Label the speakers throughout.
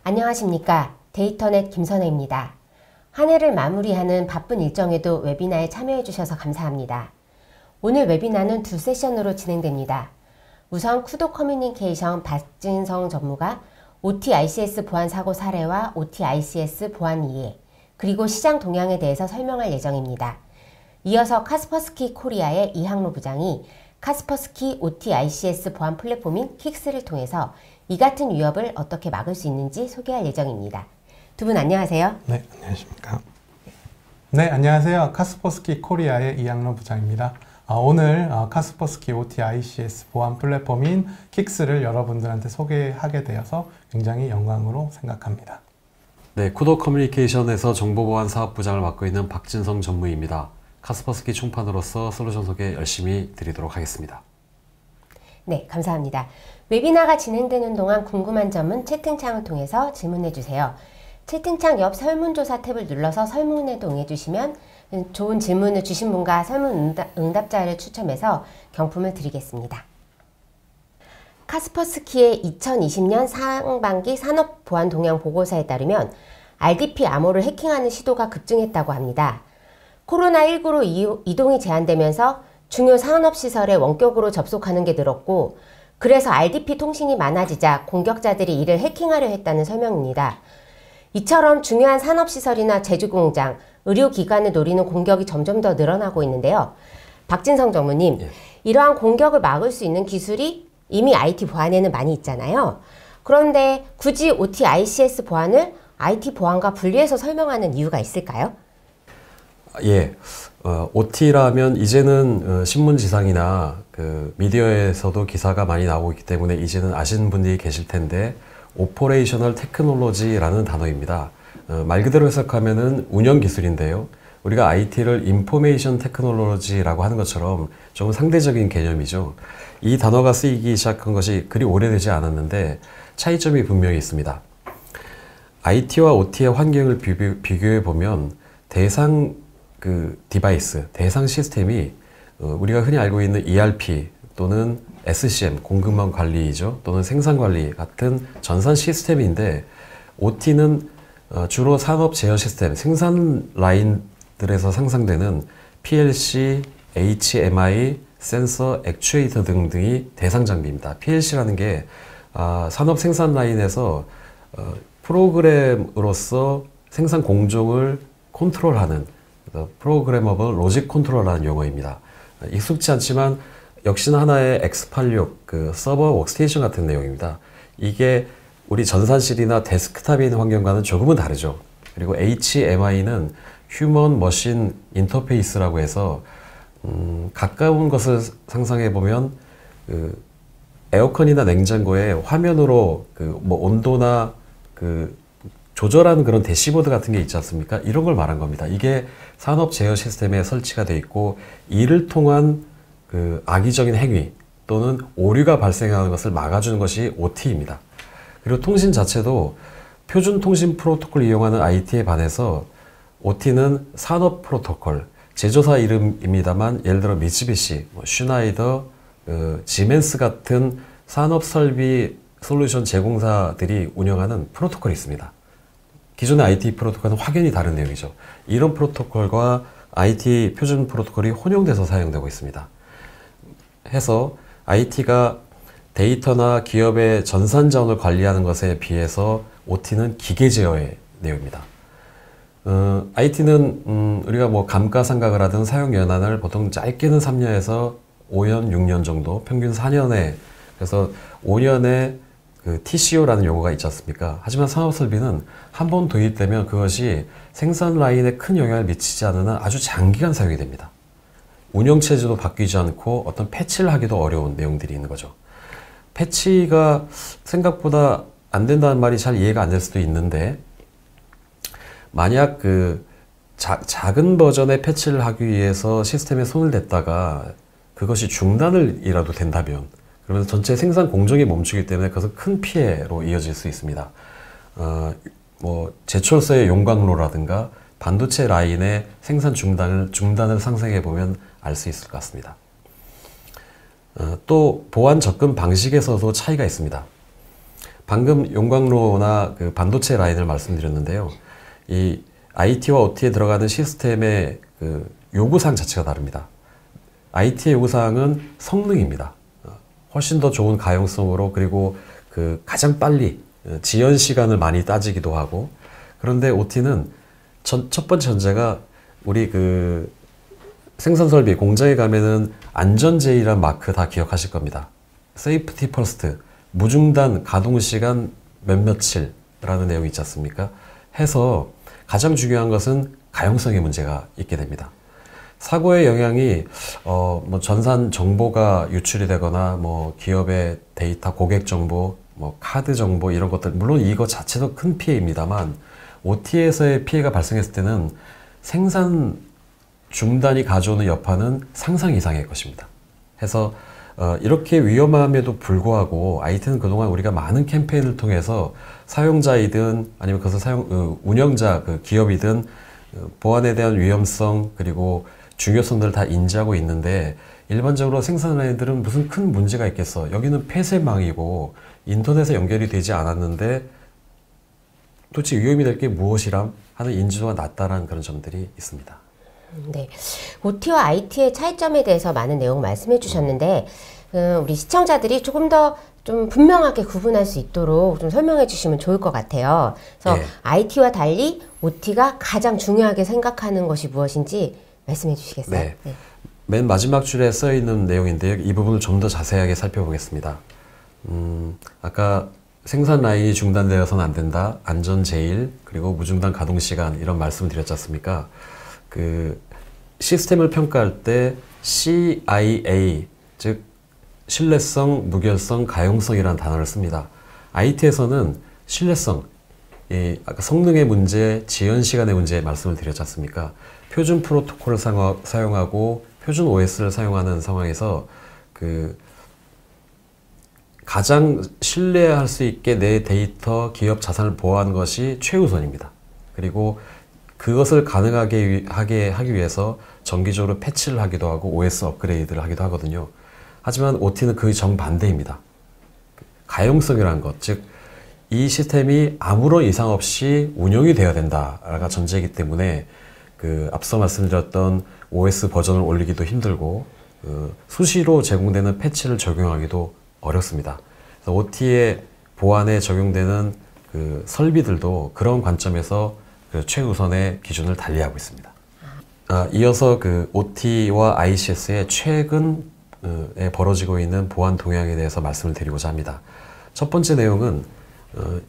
Speaker 1: 안녕하십니까. 데이터넷 김선혜입니다. 한 해를 마무리하는 바쁜 일정에도 웨비나에 참여해 주셔서 감사합니다. 오늘 웨비나는 두 세션으로 진행됩니다. 우선 쿠도 커뮤니케이션 박진성 전무가 OT-ICS 보안 사고 사례와 OT-ICS 보안 이해, 그리고 시장 동향에 대해서 설명할 예정입니다. 이어서 카스퍼스키 코리아의 이항로 부장이 카스퍼스키 OT-ICS 보안 플랫폼인 킥스를 통해서 이 같은 위협을 어떻게 막을 수 있는지 소개할 예정입니다. 두 분 안녕하세요.
Speaker 2: 네, 안녕하십니까. 네, 안녕하세요. 카스퍼스키 코리아의 이항로 부장입니다. 오늘 카스퍼스키 OT-ICS 보안 플랫폼인 킥스를 여러분들한테 소개하게 되어서 굉장히 영광으로 생각합니다.
Speaker 3: 네, 쿠도 커뮤니케이션에서 정보보안 사업부장을 맡고 있는 박진성 전무입니다. 카스퍼스키 총판으로서 솔루션 소개 열심히 드리도록 하겠습니다.
Speaker 1: 네, 감사합니다. 웨비나가 진행되는 동안 궁금한 점은 채팅창을 통해서 질문해 주세요. 채팅창 옆 설문조사 탭을 눌러서 설문에도 응해주시면 좋은 질문을 주신 분과 설문 응답자를 추첨해서 경품을 드리겠습니다. 카스퍼스키의 2020년 상반기 산업보안 동향 보고서에 따르면 RDP 암호를 해킹하는 시도가 급증했다고 합니다. 코로나19로 이동이 제한되면서 중요 산업시설에 원격으로 접속하는 게 늘었고, 그래서 RDP 통신이 많아지자 공격자들이 이를 해킹하려 했다는 설명입니다. 이처럼 중요한 산업시설이나 제조공장, 의료기관을 노리는 공격이 점점 더 늘어나고 있는데요. 박진성 전무님, 이러한 공격을 막을 수 있는 기술이 이미 IT 보안에는 많이 있잖아요. 그런데 굳이 OT-ICS 보안을 IT 보안과 분리해서 설명하는 이유가 있을까요?
Speaker 3: 예, OT라면 이제는 신문지상이나 미디어에서도 기사가 많이 나오고 있기 때문에 이제는 아시는 분들이 계실 텐데, 오퍼레이셔널 테크놀로지라는 단어입니다. 말 그대로 해석하면은 운영 기술인데요. 우리가 IT를 인포메이션 테크놀로지라고 하는 것처럼 조금 상대적인 개념이죠. 이 단어가 쓰이기 시작한 것이 그리 오래되지 않았는데 차이점이 분명히 있습니다. IT와 OT의 환경을 비교해 보면 대상 디바이스, 대상 시스템이 우리가 흔히 알고 있는 ERP 또는 SCM, 공급망 관리이죠. 또는 생산 관리 같은 전산 시스템인데, OT는 주로 산업 제어 시스템, 생산 라인들에서 상상되는 PLC, HMI, 센서, 액추에이터 등등이 대상 장비입니다. PLC라는 게 산업 생산 라인에서 프로그램으로서 생산 공정을 컨트롤하는 프로그래머블 로직 컨트롤러라는 용어입니다. 익숙지 않지만 역시나 하나의 X86 서버 워크스테이션 같은 내용입니다. 이게 우리 전산실이나 데스크탑에 있는 환경과는 조금은 다르죠. 그리고 HMI는 휴먼 머신 인터페이스라고 해서 가까운 것을 상상해 보면 에어컨이나 냉장고에 화면으로 온도나 조절하는 그런 대시보드 같은 게 있지 않습니까? 이런 걸 말한 겁니다. 이게 산업 제어 시스템에 설치가 되어 있고, 이를 통한 악의적인 행위 또는 오류가 발생하는 것을 막아주는 것이 OT입니다. 그리고 통신 자체도 표준 통신 프로토콜을 이용하는 IT에 반해서 OT는 산업 프로토콜, 제조사 이름입니다만 예를 들어 미쓰비시, 슈나이더, 지멘스 같은 산업 설비 솔루션 제공사들이 운영하는 프로토콜이 있습니다. 기존의 IT 프로토콜은 확연히 다른 내용이죠. 이런 프로토콜과 IT 표준 프로토콜이 혼용돼서 사용되고 있습니다. 해서 IT가 데이터나 기업의 전산 자원을 관리하는 것에 비해서 OT는 기계 제어의 내용입니다. IT는 우리가 감가상각을 하든 사용 연한을 보통 짧게는 3년에서 5년, 6년 정도, 평균 4년에, 그래서 5년에 TCO라는 용어가 있지 않습니까? 하지만 산업설비는 한 번 도입되면 그것이 생산 라인에 큰 영향을 미치지 않는 한 아주 장기간 사용이 됩니다. 운영체제도 바뀌지 않고 어떤 패치를 하기도 어려운 내용들이 있는 거죠. 패치가 생각보다 안 된다는 말이 잘 이해가 안 될 수도 있는데, 만약 작은 버전의 패치를 하기 위해서 시스템에 손을 댔다가 그것이 중단을이라도 된다면, 그러면 전체 생산 공정이 멈추기 때문에 그것은 큰 피해로 이어질 수 있습니다. 제철소의 용광로라든가 반도체 라인의 생산 중단을 상상해 보면 알 수 있을 것 같습니다. 또 보안 접근 방식에서도 차이가 있습니다. 방금 용광로나 그 반도체 라인을 말씀드렸는데요. 이 IT와 OT에 들어가는 시스템의 그 요구사항 자체가 다릅니다. IT의 요구사항은 성능입니다. 훨씬 더 좋은 가용성으로, 그리고 그 가장 빨리 지연 시간을 많이 따지기도 하고, 그런데 OT는 첫 번째 전제가 우리 그 생산 설비 공장에 가면은 안전제의란 마크 다 기억하실 겁니다. 세이프티 퍼스트, 무중단 가동 시간 몇몇일라는 내용이 있지 않습니까? 해서 가장 중요한 것은 가용성의 문제가 있게 됩니다. 사고의 영향이 뭐 전산 정보가 유출이 되거나 뭐 기업의 데이터, 고객 정보, 뭐 카드 정보 이런 것들, 물론 이거 자체도 큰 피해입니다만 OT에서의 피해가 발생했을 때는 생산 중단이 가져오는 여파는 상상 이상의 것입니다. 해서 이렇게 위험함에도 불구하고 IT는 그동안 우리가 많은 캠페인을 통해서 사용자이든 아니면 그것을 운영자, 그 기업이든 보안에 대한 위험성 그리고 중요성들을 다 인지하고 있는데, 일반적으로 생산 라인들은 무슨 큰 문제가 있겠어. 여기는 폐쇄망이고 인터넷에 연결이 되지 않았는데 도대체 위험이 될 게 무엇이람 하는 인지도가 낮다라는 그런 점들이 있습니다.
Speaker 1: 네, OT와 IT의 차이점에 대해서 많은 내용 말씀해 주셨는데 우리 시청자들이 조금 더 좀 분명하게 구분할 수 있도록 좀 설명해 주시면 좋을 것 같아요. 그래서
Speaker 3: 네.
Speaker 1: IT와 달리 OT가 가장 중요하게 생각하는 것이 무엇인지 말씀해 주시겠어요?
Speaker 3: 네. 네. 맨 마지막 줄에 써 있는 내용인데요. 이 부분을 좀 더 자세하게 살펴보겠습니다. 아까 생산 라인이 중단되어서는 안 된다, 안전 제일, 그리고 무중단 가동 시간 이런 말씀을 드렸지 않습니까? 그 시스템을 평가할 때 CIA, 즉 신뢰성, 무결성, 가용성이라는 단어를 씁니다. IT에서는 신뢰성, 아까 성능의 문제, 지연 시간의 문제 말씀을 드렸지 않습니까? 표준 프로토콜을 사용하고 표준 OS를 사용하는 상황에서 그 가장 신뢰할 수 있게 내 데이터, 기업 자산을 보호하는 것이 최우선입니다. 그리고 그것을 가능하게 하기 위해서 정기적으로 패치를 하기도 하고 OS 업그레이드를 하기도 하거든요. 하지만 OT는 그 정반대입니다. 가용성이라는 것, 즉 이 시스템이 아무런 이상 없이 운영이 되어야 된다가 전제이기 때문에 그 앞서 말씀드렸던 OS 버전을 올리기도 힘들고 수시로 제공되는 패치를 적용하기도 어렵습니다. 그래서 OT의 보안에 적용되는 그 설비들도 그런 관점에서 그 최우선의 기준을 달리하고 있습니다. 이어서 그 OT와 ICS의 최근에 벌어지고 있는 보안 동향에 대해서 말씀을 드리고자 합니다. 첫 번째 내용은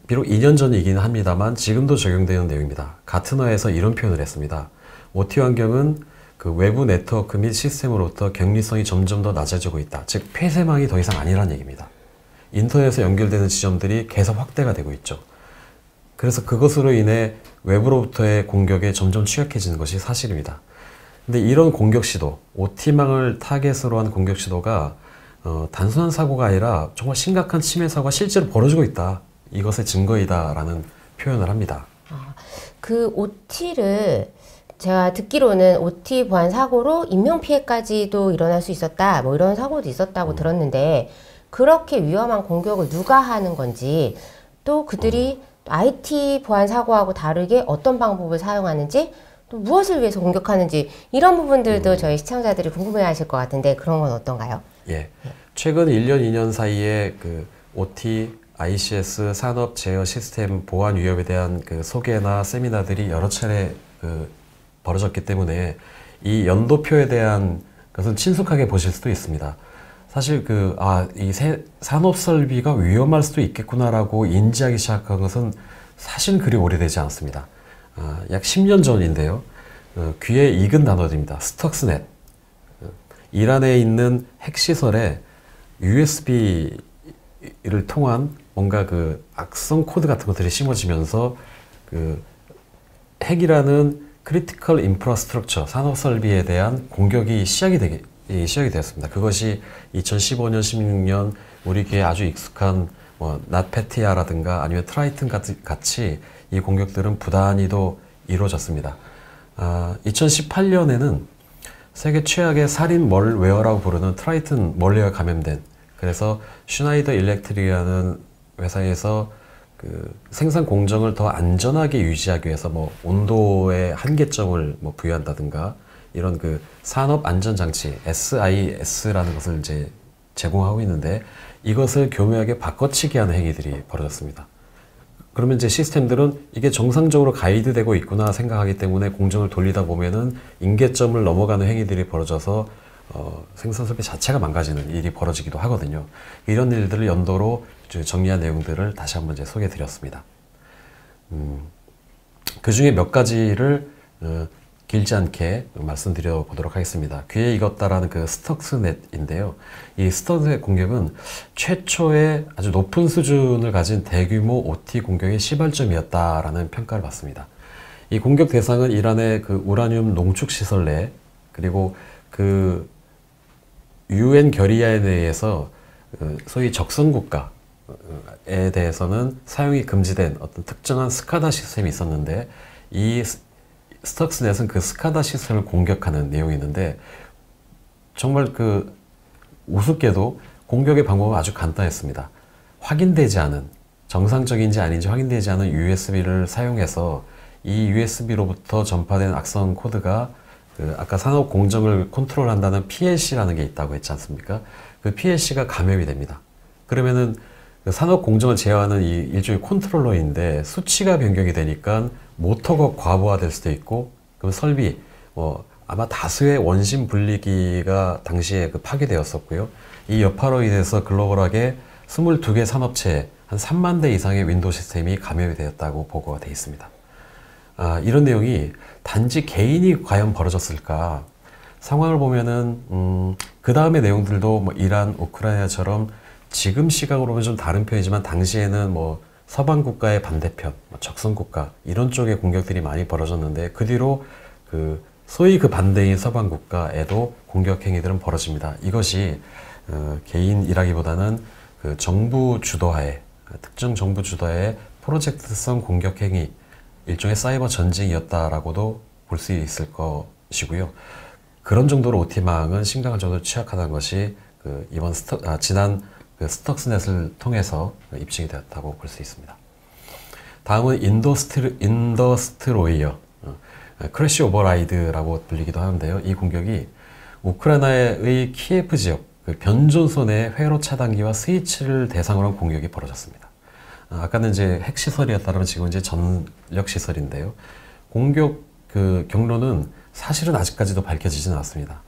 Speaker 3: 비록 2년 전이긴 합니다만 지금도 적용되는 내용입니다. 가트너에서 이런 표현을 했습니다. OT 환경은 그 외부 네트워크 및 시스템으로부터 격리성이 점점 더 낮아지고 있다. 즉 폐쇄망이 더 이상 아니라는 얘기입니다. 인터넷에 연결되는 지점들이 계속 확대가 되고 있죠. 그래서 그것으로 인해 외부로부터의 공격에 점점 취약해지는 것이 사실입니다. 근데 이런 공격 시도, OT망을 타겟으로 한 공격 시도가 단순한 사고가 아니라 정말 심각한 침해 사고가 실제로 벌어지고 있다. 이것의 증거이다라는 표현을 합니다.
Speaker 1: 그 OT를 제가 듣기로는 OT 보안 사고로 인명피해까지도 일어날 수 있었다, 뭐 이런 사고도 있었다고 들었는데, 그렇게 위험한 공격을 누가 하는 건지, 또 그들이 IT 보안 사고하고 다르게 어떤 방법을 사용하는지, 또 무엇을 위해서 공격하는지, 이런 부분들도 저희 시청자들이 궁금해 하실 것 같은데, 그런 건 어떤가요?
Speaker 3: 예. 최근 1년, 2년 사이에 그 OT, ICS 산업 제어 시스템 보안 위협에 대한 그 소개나 세미나들이 여러 차례 벌어졌기 때문에 이 연도표에 대한 것은 친숙하게 보실 수도 있습니다. 사실 이 산업 설비가 위험할 수도 있겠구나라고 인지하기 시작한 것은 사실 그리 오래되지 않습니다. 약 10년 전인데요. 귀에 익은 단어들입니다. 스톡스넷. 이란에 있는 핵시설에 USB를 통한 뭔가 그 악성 코드 같은 것들이 심어지면서 그 핵이라는 크리티컬 인프라스트럭처 산업 설비에 대한 공격이 시작이 되었습니다. 그것이 2015년, 16년 우리 귀에 아주 익숙한 낫페티아라든가 아니면 트라이튼 같이 이 공격들은 부단히도 이루어졌습니다. 2018년에는 세계 최악의 살인 멀웨어라고 부르는 트라이튼 멀웨어에 감염된, 그래서 슈나이더 일렉트릭이라는 회사에서 그 생산 공정을 더 안전하게 유지하기 위해서 뭐 온도의 한계점을 뭐 부여한다든가 이런 그 산업 안전 장치 SIS라는 것을 이제 제공하고 있는데 이것을 교묘하게 바꿔치기 하는 행위들이 벌어졌습니다. 그러면 이제 시스템들은 이게 정상적으로 가이드되고 있구나 생각하기 때문에 공정을 돌리다 보면은 임계점을 넘어가는 행위들이 벌어져서 생산 설비 자체가 망가지는 일이 벌어지기도 하거든요. 이런 일들을 연도로 정리한 내용들을 다시 한번 이제 소개해 드렸습니다. 그 중에 몇 가지를 길지 않게 말씀드려 보도록 하겠습니다. 귀에 익었다라는 그 스톡스넷인데요. 이 스톡스넷 공격은 최초의 아주 높은 수준을 가진 대규모 OT 공격의 시발점이었다라는 평가를 받습니다. 이 공격 대상은 이란의 그 우라늄 농축 시설 내 그리고 그 UN 결의안에 의해서 소위 적성국가에 대해서는 사용이 금지된 어떤 특정한 스카다 시스템이 있었는데 이 스톡스넷은 그 스카다 시스템을 공격하는 내용이 있는데 정말 그 우습게도 공격의 방법은 아주 간단했습니다. 확인되지 않은 정상적인지 아닌지 확인되지 않은 USB를 사용해서 이 USB로부터 전파된 악성 코드가 그 아까 산업 공정을 컨트롤한다는 PLC라는 게 있다고 했지 않습니까? 그 PLC가 감염이 됩니다. 그러면은 그 산업 공정을 제어하는 이 일종의 컨트롤러인데 수치가 변경이 되니까 모터가 과부하될 수도 있고 그럼 설비 아마 다수의 원심 분리기가 당시에 그 파괴되었었고요. 이 여파로 인해서 글로벌하게 22개 산업체에 한 3만 대 이상의 윈도우 시스템이 감염이 되었다고 보고가 되어 있습니다. 이런 내용이 단지 개인이 과연 벌어졌을까? 상황을 보면은 그 다음의 내용들도 뭐 이란, 우크라이나처럼 지금 시각으로 보면 좀 다른 편이지만 당시에는 뭐 서방 국가의 반대편, 적성 국가 이런 쪽의 공격들이 많이 벌어졌는데 그 뒤로 그 소위 그 반대인 서방 국가에도 공격 행위들은 벌어집니다. 이것이 개인이라기보다는 그 정부 주도하에 특정 정부 주도하에 프로젝트성 공격 행위 일종의 사이버 전쟁이었다라고도 볼 수 있을 것이고요. 그런 정도로 OT망은 심각한 정도로 취약하다는 것이 그 이번 지난 그 스톡스넷을 통해서 입증이 되었다고 볼 수 있습니다. 다음은 인더스트로이어, 크래시 오버라이드라고 불리기도 하는데요. 이 공격이 우크라이나의 키예프 지역 그 변전선의 회로 차단기와 스위치를 대상으로 한 공격이 벌어졌습니다. 아까는 이제 핵시설이었다면 지금 이제 전력시설인데요. 공격 그 경로는 사실은 아직까지도 밝혀지지는 않았습니다.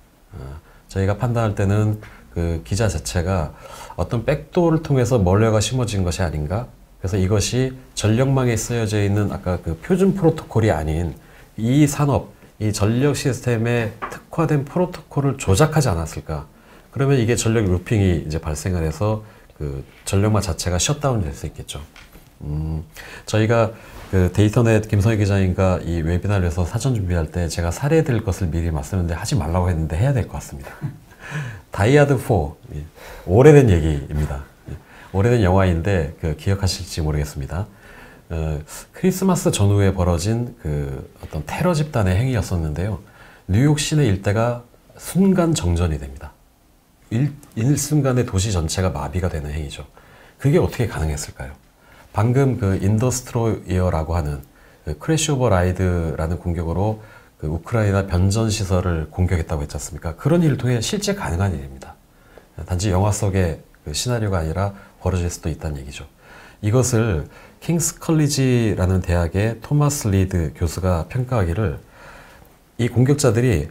Speaker 3: 저희가 판단할 때는 그 기자 자체가 어떤 백도어를 통해서 멀려가 심어진 것이 아닌가? 그래서 이것이 전력망에 쓰여져 있는 아까 그 표준 프로토콜이 아닌 이 산업, 이 전력 시스템에 특화된 프로토콜을 조작하지 않았을까? 그러면 이게 전력 루핑이 이제 발생을 해서 그 전력망 자체가 셧다운이 될 수 있겠죠. 저희가 그 데이터넷 김성희 기자님과 이 웨비나를 해서 사전 준비할 때 제가 사례될 것을 미리 말씀했는데 하지 말라고 했는데 해야 될 것 같습니다. 다이아드 4 오래된 얘기입니다. 오래된 영화인데 그 기억하실지 모르겠습니다. 크리스마스 전후에 벌어진 그 어떤 테러 집단의 행위였었는데요. 뉴욕 시내 일대가 순간 정전이 됩니다. 일순간에 도시 전체가 마비가 되는 행위죠. 그게 어떻게 가능했을까요? 방금 그 인더스트로이어라고 하는 그 크래시 오버라이드라는 공격으로 그 우크라이나 변전 시설을 공격했다고 했지 않습니까? 그런 일을 통해 실제 가능한 일입니다. 단지 영화 속의 그 시나리오가 아니라 벌어질 수도 있다는 얘기죠. 이것을 킹스 컬리지라는 대학의 토마스 리드 교수가 평가하기를 이 공격자들이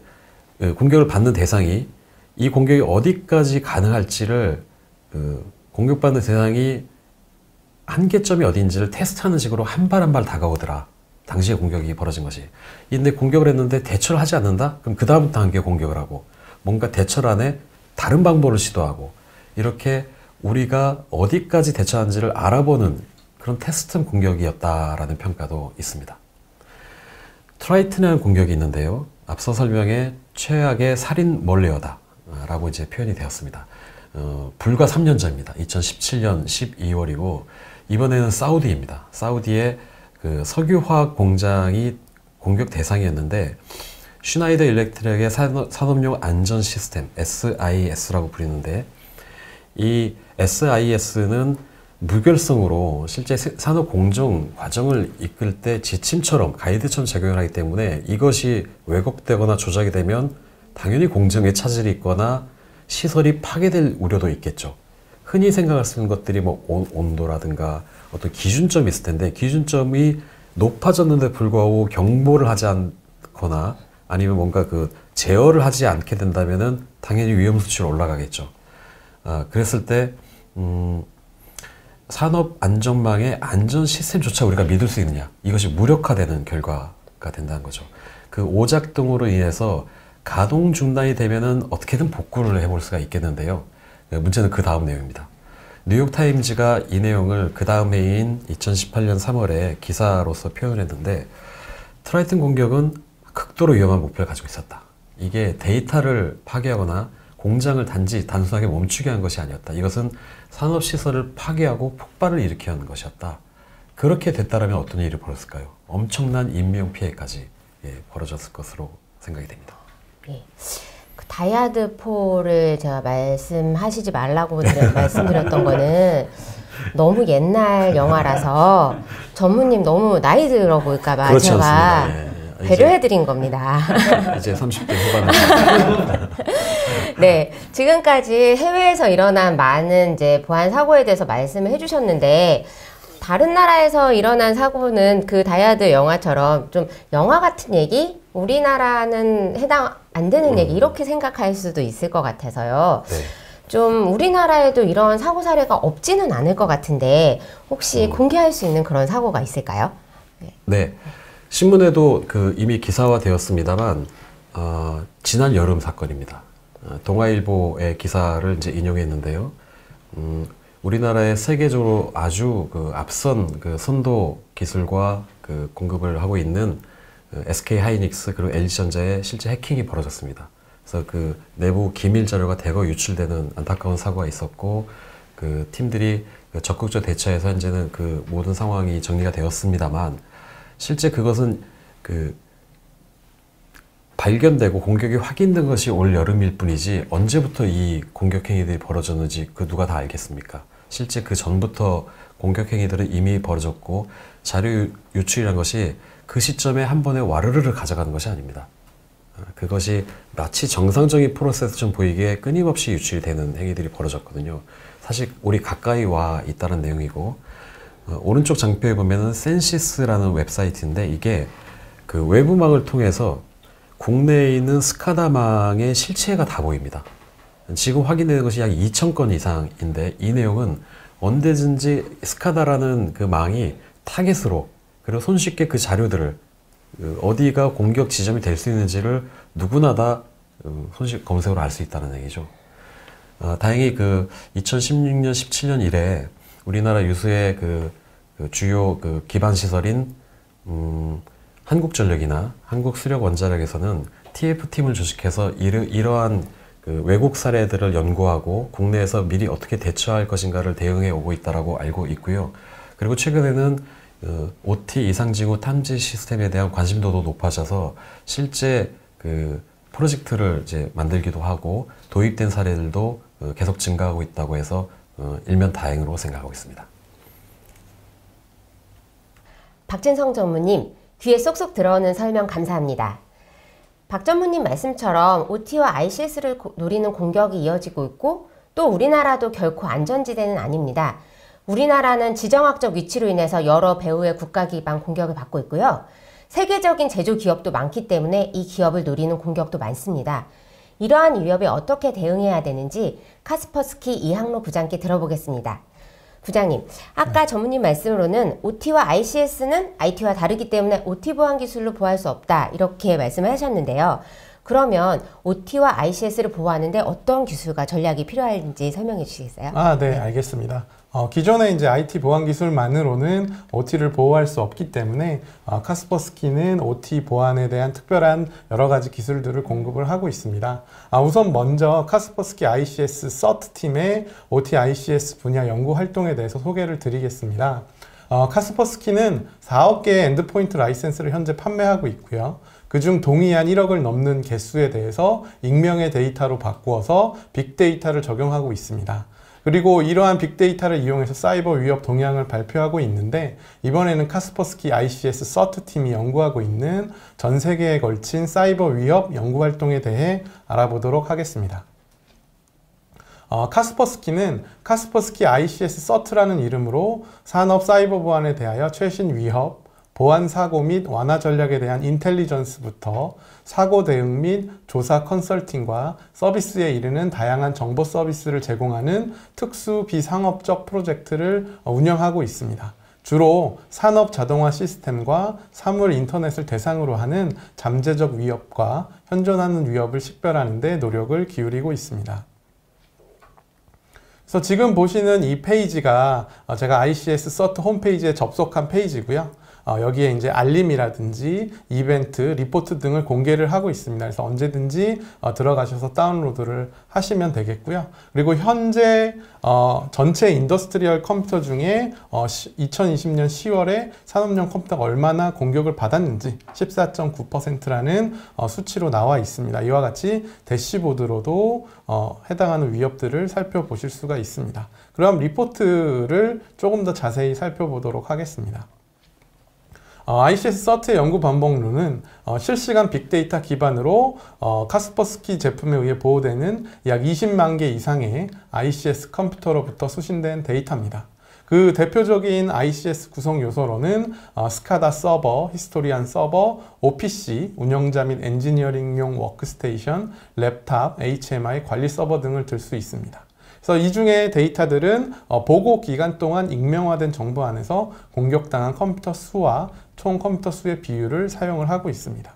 Speaker 3: 공격을 받는 대상이 이 공격이 어디까지 가능할지를 공격받는 대상이 한계점이 어디인지를 테스트하는 식으로 한 발 한 발 다가오더라. 당시에 공격이 벌어진 것이. 근데 공격을 했는데 대처를 하지 않는다? 그럼 그 다음 단계 공격을 하고 뭔가 대처를 안에 다른 방법을 시도하고 이렇게 우리가 어디까지 대처하는지를 알아보는 그런 테스트 공격이었다라는 평가도 있습니다. 트라이튼이라는 공격이 있는데요. 앞서 설명에 최악의 살인 몰레어다 라고 이제 표현이 되었습니다. 불과 3년 전입니다. 2017년 12월이고 이번에는 사우디입니다. 사우디의 그 석유화학 공장이 공격 대상이었는데 슈나이더 일렉트릭의 산업용 안전 시스템 SIS라고 부르는데 이 SIS는 무결성으로 실제 산업 공정 과정을 이끌 때 지침처럼 가이드처럼 작용을 하기 때문에 이것이 왜곡되거나 조작이 되면 당연히 공정에 차질이 있거나 시설이 파괴될 우려도 있겠죠. 흔히 생각할 수 있는 것들이 뭐 온도라든가 어떤 기준점이 있을 텐데 기준점이 높아졌는데 불구하고 경보를 하지 않거나 아니면 뭔가 그 제어를 하지 않게 된다면은 당연히 위험 수치로 올라가겠죠. 그랬을 때 산업 안전망의 안전 시스템조차 우리가 믿을 수 있느냐, 이것이 무력화되는 결과가 된다는 거죠. 그 오작동으로 인해서 가동 중단이 되면은 어떻게든 복구를 해볼 수가 있겠는데요. 문제는 그 다음 내용입니다. 뉴욕타임즈가 이 내용을 그 다음 해인 2018년 3월에 기사로서 표현했는데, 트라이튼 공격은 극도로 위험한 목표를 가지고 있었다. 이게 데이터를 파괴하거나 공장을 단순하게 멈추게 한 것이 아니었다. 이것은 산업시설을 파괴하고 폭발을 일으키게 하는 것이었다. 그렇게 됐다면 어떤 일이 벌어졌을까요? 엄청난 인명피해까지 벌어졌을 것으로 생각이 됩니다.
Speaker 1: 예. 그 다이아드4를 제가 말씀하시지 말라고 말씀드렸던 거는 너무 옛날 영화라서 전무님 너무 나이 들어 보일까봐
Speaker 3: 그렇지
Speaker 1: 제가
Speaker 3: 않습니다. 예.
Speaker 1: 배려해드린 겁니다.
Speaker 3: 이제 30대 후반입니다.
Speaker 1: 네, 지금까지 해외에서 일어난 많은 이제 보안 사고에 대해서 말씀을 해주셨는데, 다른 나라에서 일어난 사고는 그 다이아드 영화처럼 좀 영화 같은 얘기, 우리나라는 해당 안 되는 얘기 이렇게 생각할 수도 있을 것 같아서요.
Speaker 3: 네.
Speaker 1: 좀 우리나라에도 이런 사고 사례가 없지는 않을 것 같은데 혹시 공개할 수 있는 그런 사고가 있을까요?
Speaker 3: 네. 신문에도 이미 기사화되었습니다만 지난 여름 사건입니다. 동아일보의 기사를 이제 인용했는데요. 우리나라의 세계적으로 아주 앞선 선도 기술과 공급을 하고 있는 SK 하이닉스 그리고 LG전자의 실제 해킹이 벌어졌습니다. 그래서 내부 기밀 자료가 대거 유출되는 안타까운 사고가 있었고, 팀들이 적극적 대처해서 현재는 모든 상황이 정리가 되었습니다만, 실제 그것은 발견되고 공격이 확인된 것이 올 여름일 뿐이지 언제부터 이 공격 행위들이 벌어졌는지 누가 다 알겠습니까? 실제 그 전부터 공격 행위들은 이미 벌어졌고, 자료 유출이라는 것이 그 시점에 한 번에 와르르르 가져가는 것이 아닙니다. 그것이 마치 정상적인 프로세스처럼 보이게 끊임없이 유출이 되는 행위들이 벌어졌거든요. 사실 우리 가까이 와 있다는 내용이고, 오른쪽 장표에 보면은 센시스라는 웹사이트인데, 이게 외부망을 통해서 국내에 있는 스카다망의 실체가 다 보입니다. 지금 확인되는 것이 약 2,000건 이상인데, 이 내용은 언제든지 스카다라는 망이 타겟으로, 그리고 손쉽게 그 자료들을 어디가 공격 지점이 될 수 있는지를 누구나 다 손쉽게 검색으로 알 수 있다는 얘기죠. 다행히 2016년, 17년 이래 우리나라 유수의 주요 기반 시설인 한국전력이나 한국수력원자력에서는 TF팀을 조직해서 이러한 왜곡 사례들을 연구하고 국내에서 미리 어떻게 대처할 것인가를 대응해 오고 있다고 알고 있고요. 그리고 최근에는 OT 이상징후 탐지 시스템에 대한 관심도도 높아져서 실제 프로젝트를 이제 만들기도 하고 도입된 사례들도 계속 증가하고 있다고 해서 일면 다행으로 생각하고 있습니다.
Speaker 1: 박진성 전무님, 귀에 쏙쏙 들어오는 설명 감사합니다. 박 전무님 말씀처럼 OT와 ICS를 노리는 공격이 이어지고 있고, 또 우리나라도 결코 안전지대는 아닙니다. 우리나라는 지정학적 위치로 인해서 여러 배후의 국가 기반 공격을 받고 있고요. 세계적인 제조 기업도 많기 때문에 이 기업을 노리는 공격도 많습니다. 이러한 위협에 어떻게 대응해야 되는지 카스퍼스키 이항로 부장께 들어보겠습니다. 부장님, 아까 전무님 말씀으로는 OT와 ICS는 IT와 다르기 때문에 OT 보안 기술로 보호할 수 없다, 이렇게 말씀을 하셨는데요. 그러면 OT와 ICS를 보호하는데 어떤 기술과 전략이 필요한지 설명해 주시겠어요?
Speaker 2: 네, 알겠습니다. 기존의 이제 IT 보안 기술만으로는 OT를 보호할 수 없기 때문에 카스퍼스키는 OT 보안에 대한 특별한 여러 가지 기술들을 공급을 하고 있습니다. 우선 먼저 카스퍼스키 ICS 서트 팀의 OT ICS 분야 연구 활동에 대해서 소개를 드리겠습니다. 카스퍼스키는 4억 개의 엔드포인트 라이센스를 현재 판매하고 있고요. 그중 동의한 1억을 넘는 개수에 대해서 익명의 데이터로 바꾸어서 빅데이터를 적용하고 있습니다. 그리고 이러한 빅데이터를 이용해서 사이버 위협 동향을 발표하고 있는데 이번에는 카스퍼스키 ICS 서트 팀이 연구하고 있는 전 세계에 걸친 사이버 위협 연구 활동에 대해 알아보도록 하겠습니다. 카스퍼스키는 카스퍼스키 ICS 서트라는 이름으로 산업 사이버 보안에 대하여 최신 위협, 보안 사고 및 완화 전략에 대한 인텔리전스부터 사고 대응 및 조사 컨설팅과 서비스에 이르는 다양한 정보 서비스를 제공하는 특수 비상업적 프로젝트를 운영하고 있습니다. 주로 산업 자동화 시스템과 사물 인터넷을 대상으로 하는 잠재적 위협과 현존하는 위협을 식별하는 데 노력을 기울이고 있습니다. 그래서 지금 보시는 이 페이지가 제가 ICS 서트 홈페이지에 접속한 페이지고요. 여기에 이제 알림이라든지 이벤트, 리포트 등을 공개를 하고 있습니다. 그래서 언제든지 들어가셔서 다운로드를 하시면 되겠고요. 그리고 현재 전체 인더스트리얼 컴퓨터 중에 2020년 10월에 산업용 컴퓨터가 얼마나 공격을 받았는지 14.9%라는 수치로 나와 있습니다. 이와 같이 대시보드로도 해당하는 위협들을 살펴보실 수가 있습니다. 그럼 리포트를 조금 더 자세히 살펴보도록 하겠습니다. ICS 서트의 연구 반복론은 실시간 빅데이터 기반으로 카스퍼스키 제품에 의해 보호되는 약 20만 개 이상의 ICS 컴퓨터로부터 수신된 데이터입니다. 그 대표적인 ICS 구성 요소로는 스카다 서버, 히스토리안 서버, OPC, 운영자 및 엔지니어링용 워크스테이션, 랩탑, HMI, 관리 서버 등을 들 수 있습니다. 그래서 이 중에 데이터들은 보고 기간 동안 익명화된 정보 안에서 공격당한 컴퓨터 수와 총 컴퓨터 수의 비율을 사용을 하고 있습니다.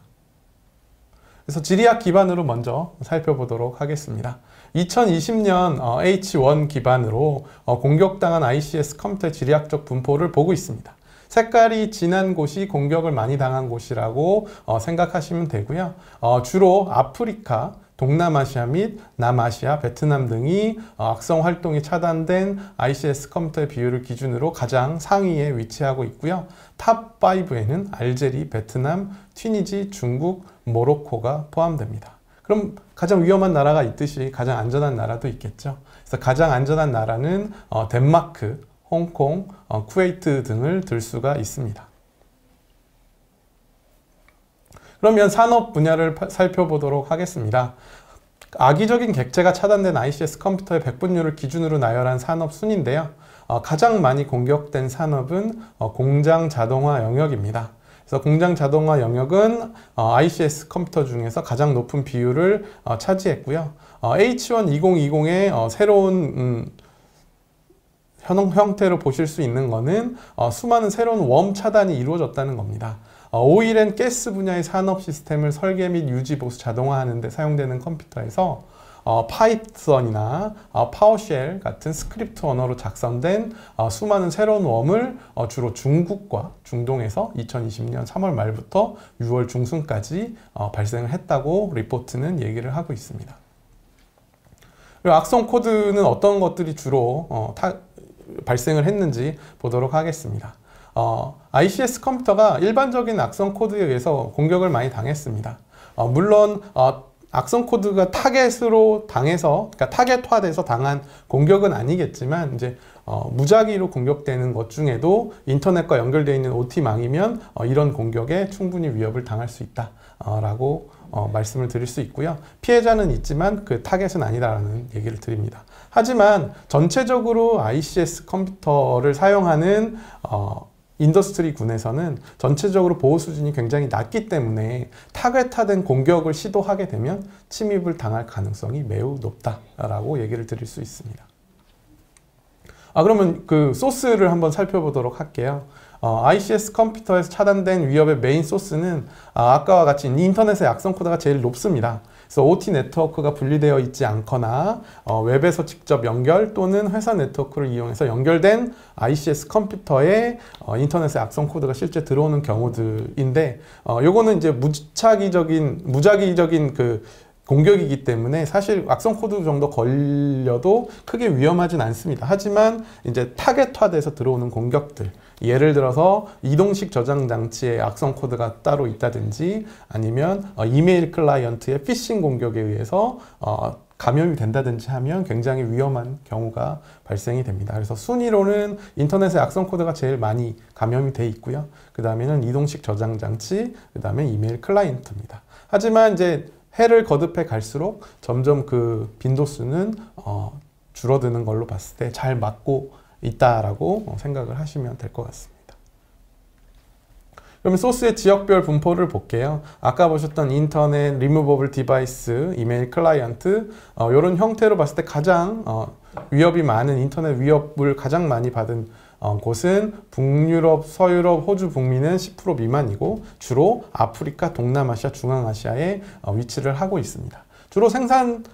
Speaker 2: 그래서 지리학 기반으로 먼저 살펴보도록 하겠습니다. 2020년 H1 기반으로 공격당한 ICS 컴퓨터의 지리학적 분포를 보고 있습니다. 색깔이 진한 곳이 공격을 많이 당한 곳이라고 생각하시면 되고요. 주로 아프리카, 동남아시아 및 남아시아, 베트남 등이 악성 활동이 차단된 ICS 컴퓨터의 비율을 기준으로 가장 상위에 위치하고 있고요. 탑 5에는 알제리, 베트남, 튀니지, 중국, 모로코가 포함됩니다. 그럼 가장 위험한 나라가 있듯이 가장 안전한 나라도 있겠죠. 그래서 가장 안전한 나라는 덴마크, 홍콩, 쿠웨이트 등을 들 수가 있습니다. 그러면 산업 분야를 살펴보도록 하겠습니다. 악의적인 객체가 차단된 ICS 컴퓨터의 백분율을 기준으로 나열한 산업 순인데요. 가장 많이 공격된 산업은 공장 자동화 영역입니다. 그래서 공장 자동화 영역은 ICS 컴퓨터 중에서 가장 높은 비율을 차지했고요. H1 2020의 새로운 형태로 보실 수 있는 것은 수많은 새로운 웜 차단이 이루어졌다는 겁니다. 오일 앤 가스 분야의 산업 시스템을 설계 및 유지 보수 자동화하는 데 사용되는 컴퓨터에서 파이썬이나 파워쉘 같은 스크립트 언어로 작성된 수많은 새로운 웜을 주로 중국과 중동에서 2020년 3월 말부터 6월 중순까지 발생을 했다고 리포트는 얘기를 하고 있습니다. 그리고 악성 코드는 어떤 것들이 주로 발생을 했는지 보도록 하겠습니다. ICS 컴퓨터가 일반적인 악성 코드에 의해서 공격을 많이 당했습니다. 물론 악성 코드가 타겟으로 당해서, 그러니까 타겟화돼서 당한 공격은 아니겠지만 이제 무작위로 공격되는 것 중에도 인터넷과 연결되어 있는 OT망이면 이런 공격에 충분히 위협을 당할 수 있다라고 말씀을 드릴 수 있고요. 피해자는 있지만 그 타겟은 아니다라는 얘기를 드립니다. 하지만 전체적으로 ICS 컴퓨터를 사용하는 인더스트리군에서는 전체적으로 보호 수준이 굉장히 낮기 때문에 타겟화된 공격을 시도하게 되면 침입을 당할 가능성이 매우 높다라고 얘기를 드릴 수 있습니다. 그러면 그 소스를 한번 살펴보도록 할게요. ICS 컴퓨터에서 차단된 위협의 메인 소스는 아까와 같이 인터넷의 악성 코드가 제일 높습니다. 그래서 OT 네트워크가 분리되어 있지 않거나 웹에서 직접 연결 또는 회사 네트워크를 이용해서 연결된 ICS 컴퓨터에 인터넷의 악성 코드가 실제 들어오는 경우들인데 요거는 이제 무작위적인 그 공격이기 때문에 사실 악성 코드 정도 걸려도 크게 위험하진 않습니다. 하지만 이제 타겟화돼서 들어오는 공격들, 예를 들어서 이동식 저장 장치에 악성 코드가 따로 있다든지 아니면 이메일 클라이언트의 피싱 공격에 의해서 감염이 된다든지 하면 굉장히 위험한 경우가 발생이 됩니다. 그래서 순위로는 인터넷의 악성 코드가 제일 많이 감염이 돼 있고요. 그 다음에는 이동식 저장 장치, 그 다음에 이메일 클라이언트입니다. 하지만 이제 해를 거듭해 갈수록 점점 그 빈도수는 줄어드는 걸로 봤을 때 잘 막고 있다라고 생각을 하시면 될 것 같습니다. 그러면 소스의 지역별 분포를 볼게요. 아까 보셨던 인터넷, 리무버블 디바이스, 이메일 클라이언트 이런 형태로 봤을 때 가장 위협이 많은 인터넷 위협을 가장 많이 받은 곳은 북유럽, 서유럽, 호주, 북미는 10% 미만이고 주로 아프리카, 동남아시아, 중앙아시아에 위치를 하고 있습니다. 주로 생산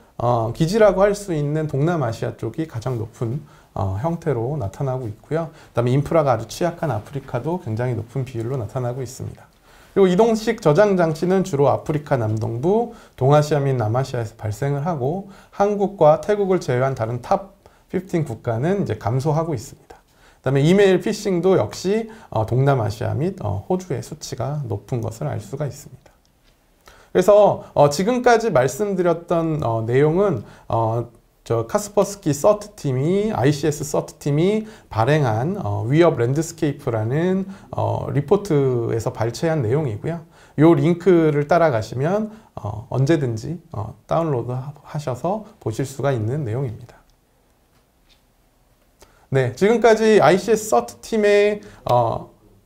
Speaker 2: 기지라고 할 수 있는 동남아시아 쪽이 가장 높은 형태로 나타나고 있고요. 그 다음에 인프라가 아주 취약한 아프리카도 굉장히 높은 비율로 나타나고 있습니다. 그리고 이동식 저장 장치는 주로 아프리카 남동부, 동아시아 및 남아시아에서 발생을 하고 한국과 태국을 제외한 다른 탑 15 국가는 이제 감소하고 있습니다. 그 다음에 이메일 피싱도 역시 동남아시아 및 호주의 수치가 높은 것을 알 수가 있습니다. 그래서 지금까지 말씀드렸던 내용은 카스퍼스키 서트팀이 ICS 서트팀이 발행한 위협 랜드스케이프라는 리포트에서 발췌한 내용이고요. 이 링크를 따라가시면 언제든지 다운로드 하셔서 보실 수가 있는 내용입니다. 네, 지금까지 ICS 서트팀의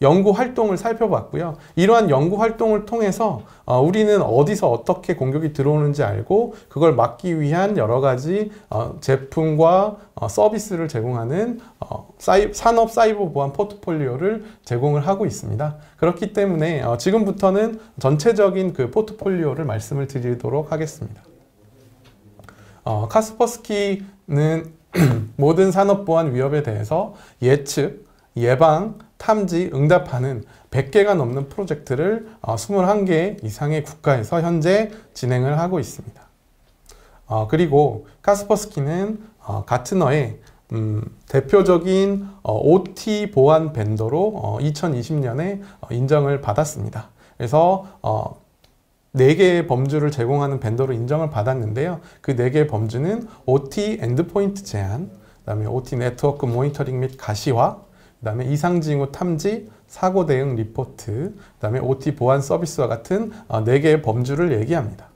Speaker 2: 연구 활동을 살펴봤고요. 이러한 연구 활동을 통해서 우리는 어디서 어떻게 공격이 들어오는지 알고 그걸 막기 위한 여러 가지 제품과 서비스를 제공하는 산업 사이버 보안 포트폴리오를 제공을 하고 있습니다. 그렇기 때문에 지금부터는 전체적인 그 포트폴리오를 말씀을 드리도록 하겠습니다. 카스퍼스키는 모든 산업보안 위협에 대해서 예측, 예방, 탐지, 응답하는 100개가 넘는 프로젝트를 21개 이상의 국가에서 현재 진행을 하고 있습니다. 그리고 카스퍼스키는 가트너의 대표적인 OT 보안 벤더로 2020년에 인정을 받았습니다. 그래서 4개의 범주를 제공하는 벤더로 인정을 받았는데요. 그 4개의 범주는 OT 엔드포인트 제한, 그 다음에 OT 네트워크 모니터링 및 가시화, 그 다음에 이상 징후 탐지, 사고 대응 리포트, 그 다음에 OT 보안 서비스와 같은 4개의 범주를 얘기합니다.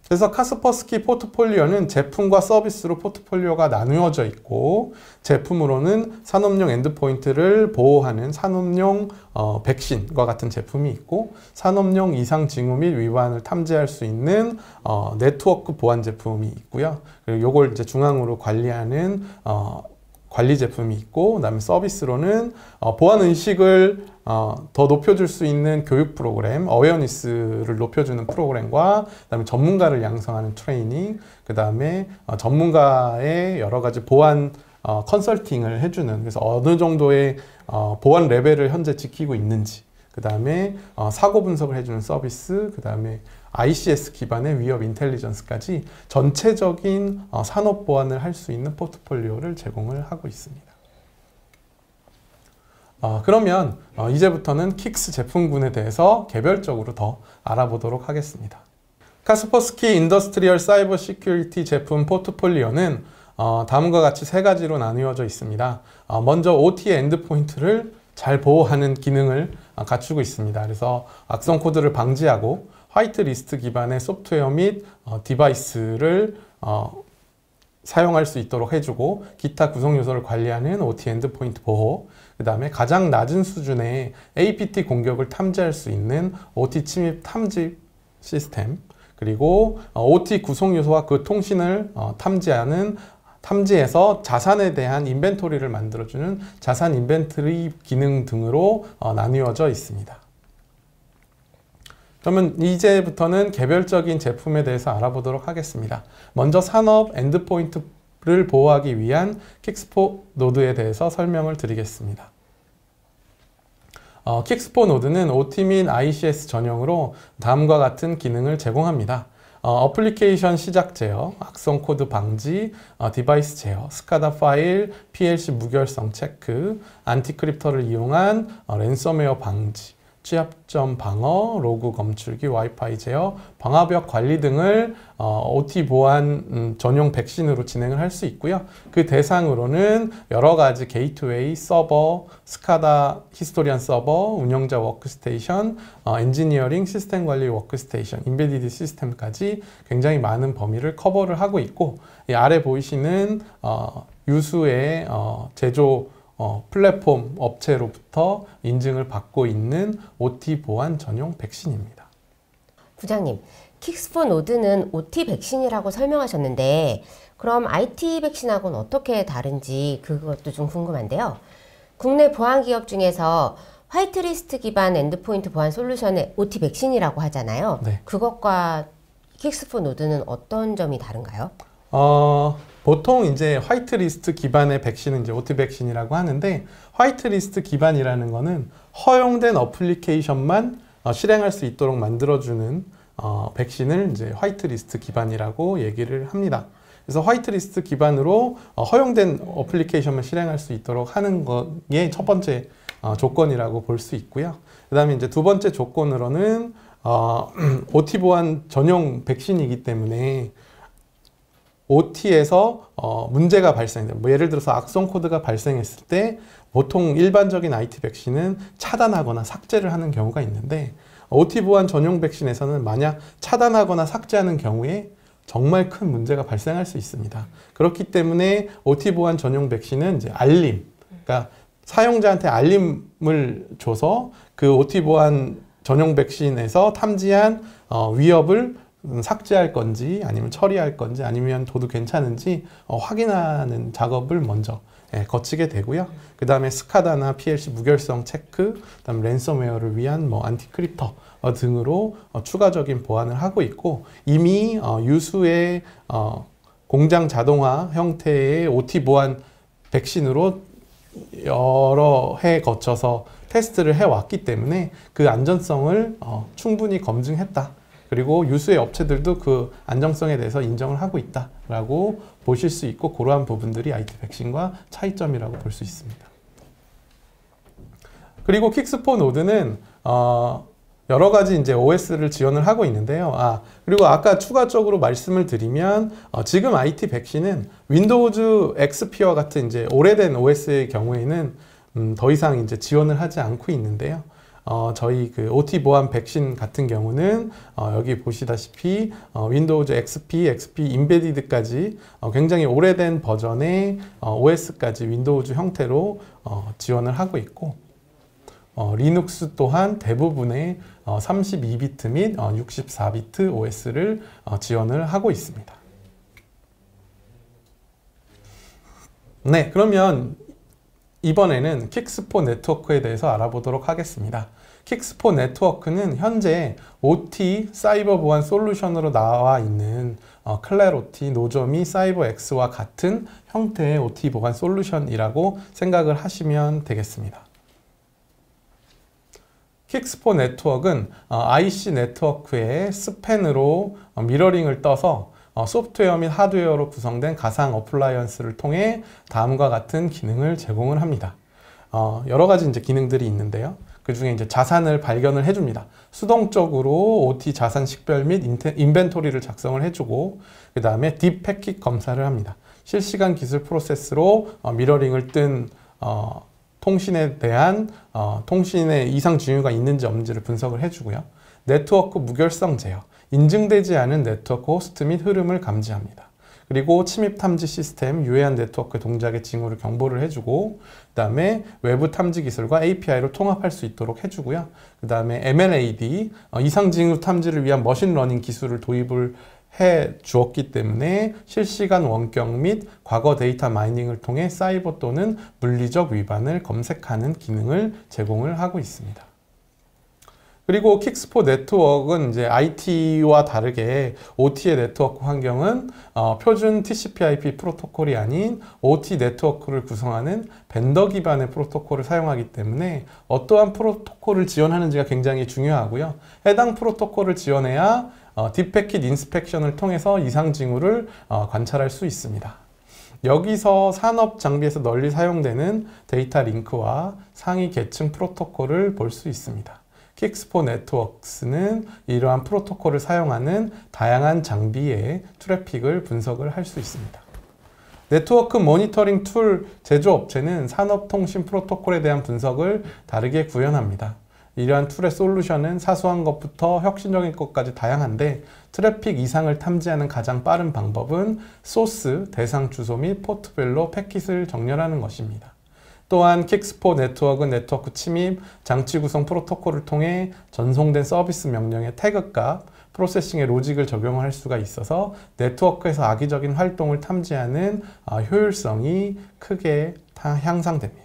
Speaker 2: 그래서 카스퍼스키 포트폴리오는 제품과 서비스로 포트폴리오가 나누어져 있고 제품으로는 산업용 엔드포인트를 보호하는 산업용 백신과 같은 제품이 있고 산업용 이상 징후 및 위반을 탐지할 수 있는 네트워크 보안 제품이 있고요. 그리고 이걸 이제 중앙으로 관리하는 관리 제품이 있고 그다음에 서비스로는 보안 의식을 더 높여줄 수 있는 교육 프로그램, 어웨어니스를 높여주는 프로그램과 그다음에 전문가를 양성하는 트레이닝, 그다음에 전문가의 여러 가지 보안 컨설팅을 해주는, 그래서 어느 정도의 보안 레벨을 현재 지키고 있는지, 그다음에 사고 분석을 해주는 서비스, 그다음에 ICS 기반의 위협 인텔리전스까지 전체적인 산업 보안을 할 수 있는 포트폴리오를 제공을 하고 있습니다. 그러면 이제부터는 킥스 제품군에 대해서 개별적으로 더 알아보도록 하겠습니다. 카스퍼스키 인더스트리얼 사이버 시큐리티 제품 포트폴리오는 다음과 같이 3가지로 나누어져 있습니다. 먼저 OT 엔드포인트를 잘 보호하는 기능을 갖추고 있습니다. 그래서 악성 코드를 방지하고 화이트 리스트 기반의 소프트웨어 및 디바이스를 사용할 수 있도록 해주고 기타 구성 요소를 관리하는 OT 엔드포인트 보호, 그 다음에 가장 낮은 수준의 APT 공격을 탐지할 수 있는 OT 침입 탐지 시스템, 그리고 OT 구성 요소와 그 통신을 탐지해서 자산에 대한 인벤토리를 만들어주는 자산 인벤토리 기능 등으로 나뉘어져 있습니다. 그러면 이제부터는 개별적인 제품에 대해서 알아보도록 하겠습니다. 먼저 산업 엔드포인트를 보호하기 위한 킥스포 노드에 대해서 설명을 드리겠습니다. 킥스포 노드는 OT 및 ICS 전용으로 다음과 같은 기능을 제공합니다. 어플리케이션 시작 제어, 악성 코드 방지, 디바이스 제어, 스카다 파일, PLC 무결성 체크, 안티크립터를 이용한 랜섬웨어 방지, 취약점 방어, 로그 검출기, 와이파이 제어, 방화벽 관리 등을 OT 보안 전용 백신으로 진행을 할 수 있고요. 그 대상으로는 여러 가지 게이트웨이, 서버, 스카다 히스토리안 서버, 운영자 워크스테이션, 엔지니어링, 시스템 관리 워크스테이션, 인베디드 시스템까지 굉장히 많은 범위를 커버를 하고 있고, 이 아래 보이시는 유수의 제조 플랫폼 업체로부터 인증을 받고 있는 OT 보안 전용 백신입니다.
Speaker 1: 부장님, 킥스포 노드는 OT 백신이라고 설명하셨는데 그럼 IT 백신하고는 어떻게 다른지 그것도 좀 궁금한데요. 국내 보안 기업 중에서 화이트리스트 기반 엔드포인트 보안 솔루션의 OT 백신이라고 하잖아요.
Speaker 2: 네.
Speaker 1: 그것과 킥스포 노드는 어떤 점이 다른가요?
Speaker 2: 보통 이제 화이트리스트 기반의 백신은 이제 OT 백신이라고 하는데, 화이트리스트 기반이라는 거는 허용된 어플리케이션만 실행할 수 있도록 만들어주는 백신을 이제 화이트리스트 기반이라고 얘기를 합니다. 그래서 화이트리스트 기반으로 허용된 어플리케이션만 실행할 수 있도록 하는 것이 첫 번째 조건이라고 볼 수 있고요. 그 다음에 이제 두 번째 조건으로는 OT 보안 전용 백신이기 때문에 OT에서 문제가 발생돼요. 뭐 예를 들어서 악성 코드가 발생했을 때 보통 일반적인 IT 백신은 차단하거나 삭제를 하는 경우가 있는데, OT 보안 전용 백신에서는 만약 차단하거나 삭제하는 경우에 정말 큰 문제가 발생할 수 있습니다. 그렇기 때문에 OT 보안 전용 백신은 이제 알림, 그러니까 사용자한테 알림을 줘서 그 OT 보안 전용 백신에서 탐지한 위협을 삭제할 건지 아니면 처리할 건지 아니면 둬도 괜찮은지 확인하는 작업을 먼저 거치게 되고요. 그 다음에 스카다나 PLC 무결성 체크, 그 다음 랜섬웨어를 위한 뭐 안티크립터 등으로 추가적인 보안을 하고 있고, 이미 유수의 공장 자동화 형태의 OT 보안 백신으로 여러 해 거쳐서 테스트를 해왔기 때문에 그 안전성을 충분히 검증했다. 그리고 유수의 업체들도 그 안정성에 대해서 인정을 하고 있다라고 보실 수 있고, 그러한 부분들이 IT 백신과 차이점이라고 볼 수 있습니다. 그리고 킥스포 노드는 여러 가지 이제 OS를 지원을 하고 있는데요. 그리고 아까 추가적으로 말씀을 드리면 지금 IT 백신은 윈도우즈 XP와 같은 이제 오래된 OS의 경우에는 더 이상 이제 지원을 하지 않고 있는데요. 저희 그 OT 보안 백신 같은 경우는 여기 보시다시피 윈도우즈 XP, XP 인베디드까지 굉장히 오래된 버전의 OS까지 윈도우즈 형태로 지원을 하고 있고, 리눅스 또한 대부분의 32비트 및 64비트 OS를 지원을 하고 있습니다. 네, 그러면 이번에는 킥스포 네트워크에 대해서 알아보도록 하겠습니다. 킥스포 네트워크는 현재 OT 사이버 보안 솔루션으로 나와 있는 클래로티, 노조미, 사이버X와 같은 형태의 OT 보안 솔루션이라고 생각을 하시면 되겠습니다. 킥스포 네트워크는 IC 네트워크의 스팬으로 미러링을 떠서 소프트웨어 및 하드웨어로 구성된 가상 어플라이언스를 통해 다음과 같은 기능을 제공을 합니다. 여러 가지 이제 기능들이 있는데요. 그 중에 이제 자산을 발견을 해줍니다. 수동적으로 OT 자산 식별 및 인벤토리를 작성을 해주고, 그 다음에 딥 패킷 검사를 합니다. 실시간 기술 프로세스로 미러링을 뜬 통신에 대한 통신의 이상 징후가 있는지 없는지를 분석을 해주고요. 네트워크 무결성 제어, 인증되지 않은 네트워크 호스트 및 흐름을 감지합니다. 그리고 침입 탐지 시스템, 유해한 네트워크 동작의 징후를 경보를 해주고, 그 다음에 외부 탐지 기술과 API로 통합할 수 있도록 해주고요. 그 다음에 MLAD, 이상 징후 탐지를 위한 머신러닝 기술을 도입을 해 주었기 때문에 실시간 원격 및 과거 데이터 마이닝을 통해 사이버 또는 물리적 위반을 검색하는 기능을 제공을 하고 있습니다. 그리고 킥스포 네트워크는 이제 IT와 다르게 OT의 네트워크 환경은 표준 TCP/IP 프로토콜이 아닌 OT 네트워크를 구성하는 벤더 기반의 프로토콜을 사용하기 때문에 어떠한 프로토콜을 지원하는지가 굉장히 중요하고요. 해당 프로토콜을 지원해야 딥패킷 인스펙션을 통해서 이상 징후를 관찰할 수 있습니다. 여기서 산업 장비에서 널리 사용되는 데이터 링크와 상위 계층 프로토콜을 볼 수 있습니다. 킥스포 네트워크스는 이러한 프로토콜을 사용하는 다양한 장비의 트래픽을 분석을 할 수 있습니다. 네트워크 모니터링 툴 제조업체는 산업통신 프로토콜에 대한 분석을 다르게 구현합니다. 이러한 툴의 솔루션은 사소한 것부터 혁신적인 것까지 다양한데 트래픽 이상을 탐지하는 가장 빠른 방법은 소스, 대상 주소 및 포트별로 패킷을 정렬하는 것입니다. 또한 킥스포 네트워크는 네트워크 침입, 장치 구성 프로토콜을 통해 전송된 서비스 명령의 태그값, 프로세싱의 로직을 적용할 수가 있어서 네트워크에서 악의적인 활동을 탐지하는 효율성이 크게 향상됩니다.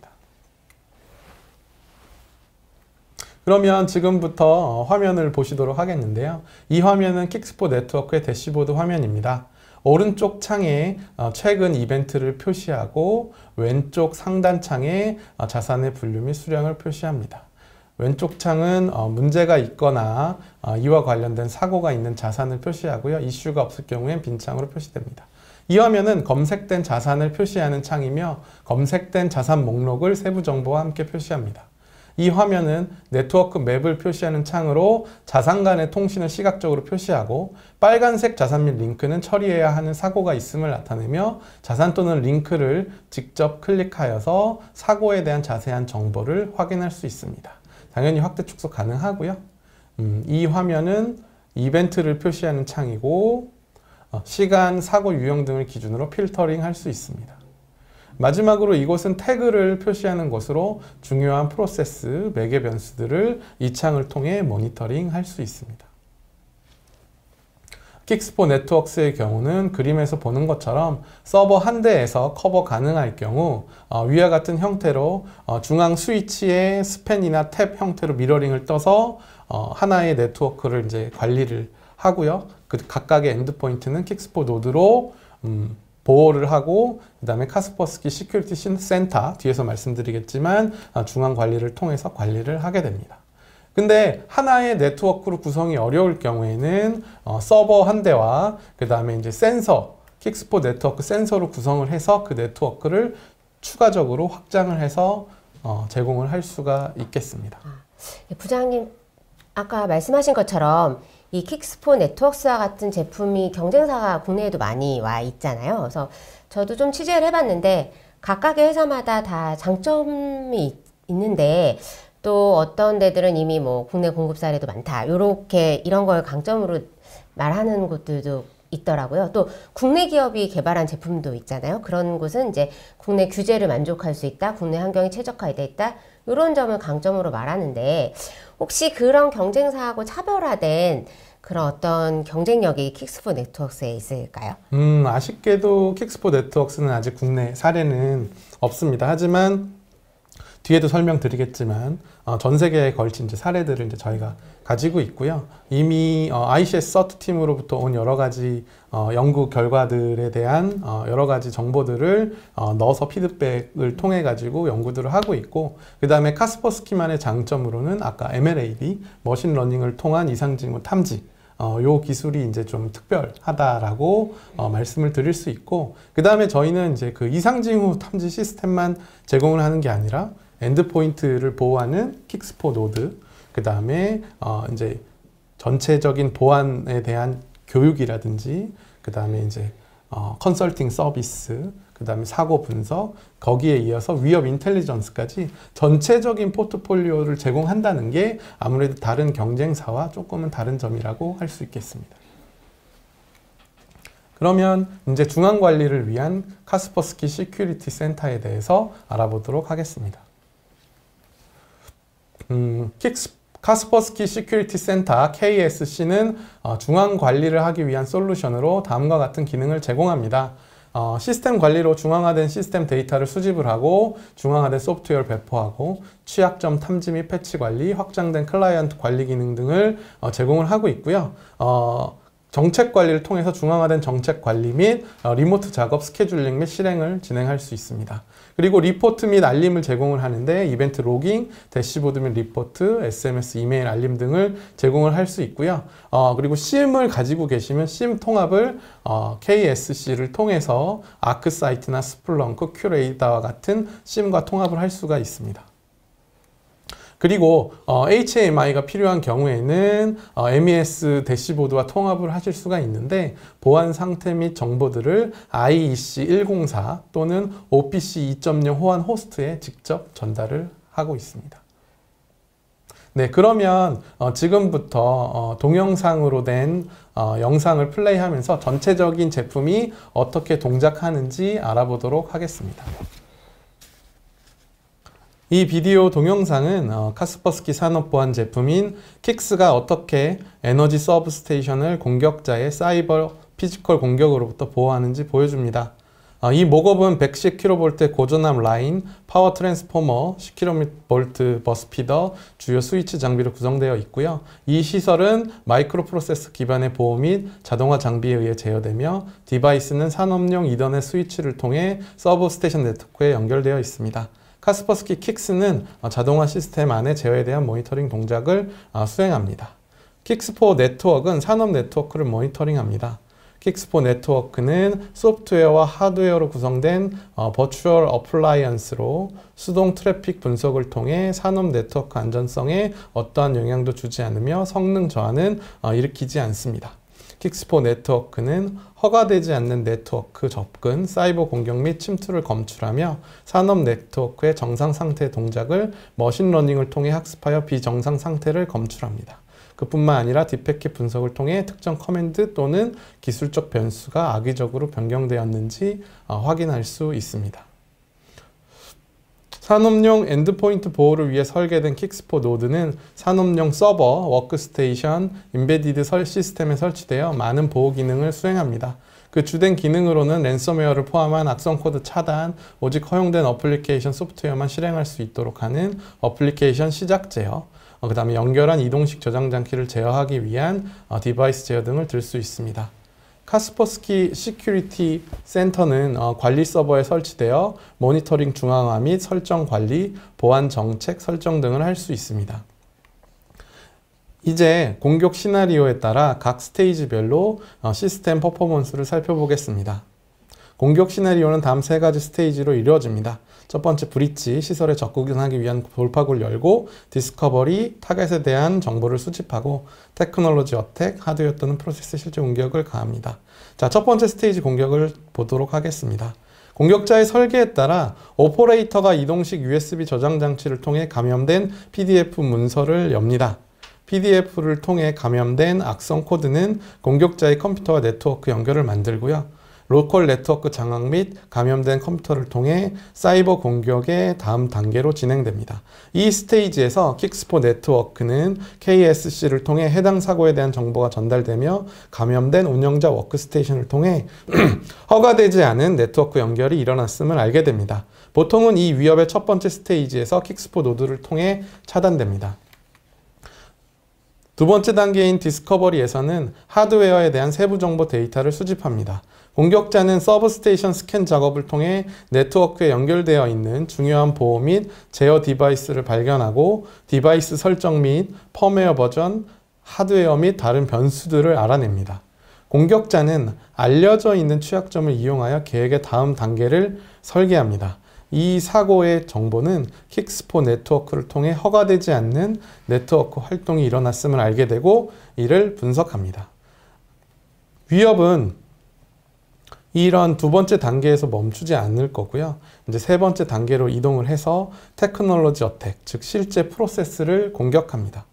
Speaker 2: 그러면 지금부터 화면을 보시도록 하겠는데요. 이 화면은 킥스포 네트워크의 대시보드 화면입니다. 오른쪽 창에 최근 이벤트를 표시하고 왼쪽 상단 창에 자산의 분류 및 수량을 표시합니다. 왼쪽 창은 문제가 있거나 이와 관련된 사고가 있는 자산을 표시하고요. 이슈가 없을 경우엔 빈 창으로 표시됩니다. 이 화면은 검색된 자산을 표시하는 창이며 검색된 자산 목록을 세부 정보와 함께 표시합니다. 이 화면은 네트워크 맵을 표시하는 창으로 자산 간의 통신을 시각적으로 표시하고 빨간색 자산 및 링크는 처리해야 하는 사고가 있음을 나타내며 자산 또는 링크를 직접 클릭하여서 사고에 대한 자세한 정보를 확인할 수 있습니다. 당연히 확대 축소 가능하고요. 이 화면은 이벤트를 표시하는 창이고 시간, 사고 유형 등을 기준으로 필터링 할 수 있습니다. 마지막으로 이곳은 태그를 표시하는 곳으로 중요한 프로세스, 매개 변수들을 이 창을 통해 모니터링 할 수 있습니다. 킥스포 네트워크스의 경우는 그림에서 보는 것처럼 서버 한 대에서 커버 가능할 경우 위와 같은 형태로 중앙 스위치에 스팬이나 탭 형태로 미러링을 떠서 하나의 네트워크를 이제 관리를 하고요. 그 각각의 엔드포인트는 킥스포 노드로 보호를 하고 그 다음에 카스퍼스키 시큐리티 센터 뒤에서 말씀드리겠지만 중앙 관리를 통해서 관리를 하게 됩니다. 근데 하나의 네트워크로 구성이 어려울 경우에는 서버 한 대와 그 다음에 이제 센서, 킥스포 네트워크 센서로 구성을 해서 그 네트워크를 추가적으로 확장을 해서 제공을 할 수가 있겠습니다.
Speaker 1: 부장님 아까 말씀하신 것처럼 이 킥스포 네트워크스와 같은 제품이 경쟁사가 국내에도 많이 와 있잖아요. 그래서 저도 좀 취재를 해봤는데 각각의 회사마다 다 장점이 있는데 또 어떤 데들은 이미 뭐 국내 공급 사례도 많다. 요렇게 이런 걸 강점으로 말하는 곳들도 있더라고요. 또 국내 기업이 개발한 제품도 있잖아요. 그런 곳은 이제 국내 규제를 만족할 수 있다. 국내 환경이 최적화되어 있다. 이런 점을 강점으로 말하는데 혹시 그런 경쟁사하고 차별화된 그런 어떤 경쟁력이 킥스포 네트워크스에 있을까요?
Speaker 2: 아쉽게도 킥스포 네트워크스는 아직 국내 사례는 없습니다. 하지만 뒤에도 설명드리겠지만 전 세계에 걸친 이제 사례들을 이제 저희가 가지고 있고요. 이미 ICS 서트 팀으로부터 온 여러 가지 연구 결과들에 대한 여러 가지 정보들을 넣어서 피드백을 통해 가지고 연구들을 하고 있고, 그 다음에 카스퍼스키만의 장점으로는 아까 MLAB 머신러닝을 통한 이상징후 탐지, 요 기술이 이제 좀 특별하다라고 말씀을 드릴 수 있고, 그 다음에 저희는 이제 그 이상징후 탐지 시스템만 제공을 하는 게 아니라 엔드포인트를 보호하는 킥스포 노드, 그 다음에 이제 전체적인 보안에 대한 교육이라든지, 그 다음에 이제 컨설팅 서비스, 그 다음에 사고 분석, 거기에 이어서 위협 인텔리전스까지 전체적인 포트폴리오를 제공한다는 게 아무래도 다른 경쟁사와 조금은 다른 점이라고 할 수 있겠습니다. 그러면 이제 중앙 관리를 위한 카스퍼스키 시큐리티 센터에 대해서 알아보도록 하겠습니다. 카스퍼스키 시큐리티 센터 KSC는 중앙 관리를 하기 위한 솔루션으로 다음과 같은 기능을 제공합니다. 시스템 관리로 중앙화된 시스템 데이터를 수집을 하고 중앙화된 소프트웨어를 배포하고 취약점 탐지 및 패치 관리, 확장된 클라이언트 관리 기능 등을 제공을 하고 있고요. 정책 관리를 통해서 중앙화된 정책 관리 및 리모트 작업 스케줄링 및 실행을 진행할 수 있습니다. 그리고 리포트 및 알림을 제공을 하는데 이벤트 로깅, 대시보드 및 리포트, SMS, 이메일 알림 등을 제공을 할 수 있고요. 그리고 CM을 가지고 계시면 CM 통합을 KSC를 통해서 아크사이트나 스플렁크, 큐레이다와 같은 CM과 통합을 할 수가 있습니다. 그리고 HMI가 필요한 경우에는 MES 대시보드와 통합을 하실 수가 있는데 보안 상태 및 정보들을 IEC 104 또는 OPC 2.0 호환 호스트에 직접 전달을 하고 있습니다. 네, 그러면 지금부터 동영상으로 된 영상을 플레이하면서 전체적인 제품이 어떻게 동작하는지 알아보도록 하겠습니다. 이 비디오 동영상은 카스퍼스키 산업보안 제품인 킥스가 어떻게 에너지 서브스테이션을 공격자의 사이버 피지컬 공격으로부터 보호하는지 보여줍니다. 이 목업은 110kV의 고전압 라인, 파워 트랜스포머, 10kV 버스피더, 주요 스위치 장비로 구성되어 있고요. 이 시설은 마이크로 프로세서 기반의 보호 및 자동화 장비에 의해 제어되며 디바이스는 산업용 이더넷 스위치를 통해 서브스테이션 네트워크에 연결되어 있습니다. 카스퍼스키 킥스는 자동화 시스템 안의 제어에 대한 모니터링 동작을 수행합니다. 킥스4 네트워크는 산업 네트워크를 모니터링합니다. 킥스4 네트워크는 소프트웨어와 하드웨어로 구성된 버추얼 어플라이언스로 수동 트래픽 분석을 통해 산업 네트워크 안전성에 어떠한 영향도 주지 않으며 성능 저하는 일으키지 않습니다. 킥스4 네트워크는 허가되지 않는 네트워크 접근, 사이버 공격 및 침투를 검출하며 산업 네트워크의 정상 상태 동작을 머신러닝을 통해 학습하여 비정상 상태를 검출합니다. 그뿐만 아니라 디패킷 분석을 통해 특정 커맨드 또는 기술적 변수가 악의적으로 변경되었는지 확인할 수 있습니다. 산업용 엔드포인트 보호를 위해 설계된 킥스4 노드는 산업용 서버, 워크스테이션, 임베디드 시스템에 설치되어 많은 보호 기능을 수행합니다. 그 주된 기능으로는 랜섬웨어를 포함한 악성 코드 차단, 오직 허용된 어플리케이션 소프트웨어만 실행할 수 있도록 하는 어플리케이션 시작 제어, 그 다음에 연결한 이동식 저장 장치를 제어하기 위한 디바이스 제어 등을 들 수 있습니다. 카스퍼스키 시큐리티 센터는 관리 서버에 설치되어 모니터링 중앙화 및 설정 관리, 보안 정책 설정 등을 할 수 있습니다. 이제 공격 시나리오에 따라 각 스테이지별로 시스템 퍼포먼스를 살펴보겠습니다. 공격 시나리오는 다음 세 가지 스테이지로 이루어집니다. 첫 번째, 브리치, 시설에 접근하기 위한 돌파구를 열고, 디스커버리, 타겟에 대한 정보를 수집하고, 테크놀로지 어택, 하드웨어 또는 프로세스 실제 공격을 가합니다. 자, 첫 번째 스테이지 공격을 보도록 하겠습니다. 공격자의 설계에 따라 오퍼레이터가 이동식 USB 저장 장치를 통해 감염된 PDF 문서를 엽니다. PDF를 통해 감염된 악성 코드는 공격자의 컴퓨터와 네트워크 연결을 만들고요. 로컬 네트워크 장악 및 감염된 컴퓨터를 통해 사이버 공격의 다음 단계로 진행됩니다. 이 스테이지에서 킥스4 네트워크는 KSC를 통해 해당 사고에 대한 정보가 전달되며 감염된 운영자 워크스테이션을 통해 허가되지 않은 네트워크 연결이 일어났음을 알게 됩니다. 보통은 이 위협의 첫 번째 스테이지에서 킥스4 노드를 통해 차단됩니다. 두 번째 단계인 디스커버리에서는 하드웨어에 대한 세부 정보 데이터를 수집합니다. 공격자는 서브스테이션 스캔 작업을 통해 네트워크에 연결되어 있는 중요한 보호 및 제어 디바이스를 발견하고 디바이스 설정 및 펌웨어 버전, 하드웨어 및 다른 변수들을 알아냅니다. 공격자는 알려져 있는 취약점을 이용하여 계획의 다음 단계를 설계합니다. 이 사고의 정보는 킥스4 네트워크를 통해 허가되지 않는 네트워크 활동이 일어났음을 알게 되고 이를 분석합니다. 위협은 이런 두 번째 단계에서 멈추지 않을 거고요. 이제 세 번째 단계로 이동을 해서 테크놀로지 어택, 즉 실제 프로세스를 공격합니다.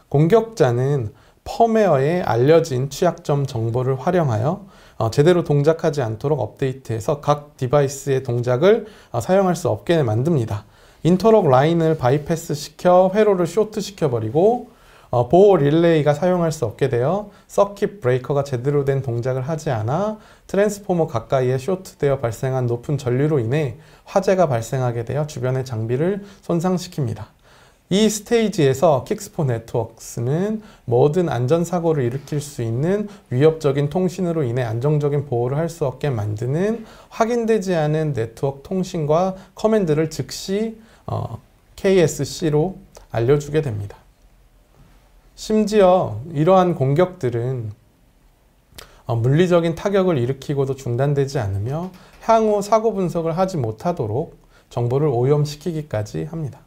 Speaker 2: 공격자는 펌웨어에 알려진 취약점 정보를 활용하여 제대로 동작하지 않도록 업데이트해서 각 디바이스의 동작을 사용할 수 없게 만듭니다. 인터럭 라인을 바이패스 시켜 회로를 쇼트 시켜버리고 보호 릴레이가 사용할 수 없게 되어 서킷 브레이커가 제대로 된 동작을 하지 않아 트랜스포머 가까이에 쇼트되어 발생한 높은 전류로 인해 화재가 발생하게 되어 주변의 장비를 손상시킵니다. 이 스테이지에서 킥스4 네트워크스는 모든 안전사고를 일으킬 수 있는 위협적인 통신으로 인해 안정적인 보호를 할 수 없게 만드는 확인되지 않은 네트워크 통신과 커맨드를 즉시 KSC로 알려주게 됩니다. 심지어 이러한 공격들은 물리적인 타격을 일으키고도 중단되지 않으며 향후 사고 분석을 하지 못하도록 정보를 오염시키기까지 합니다.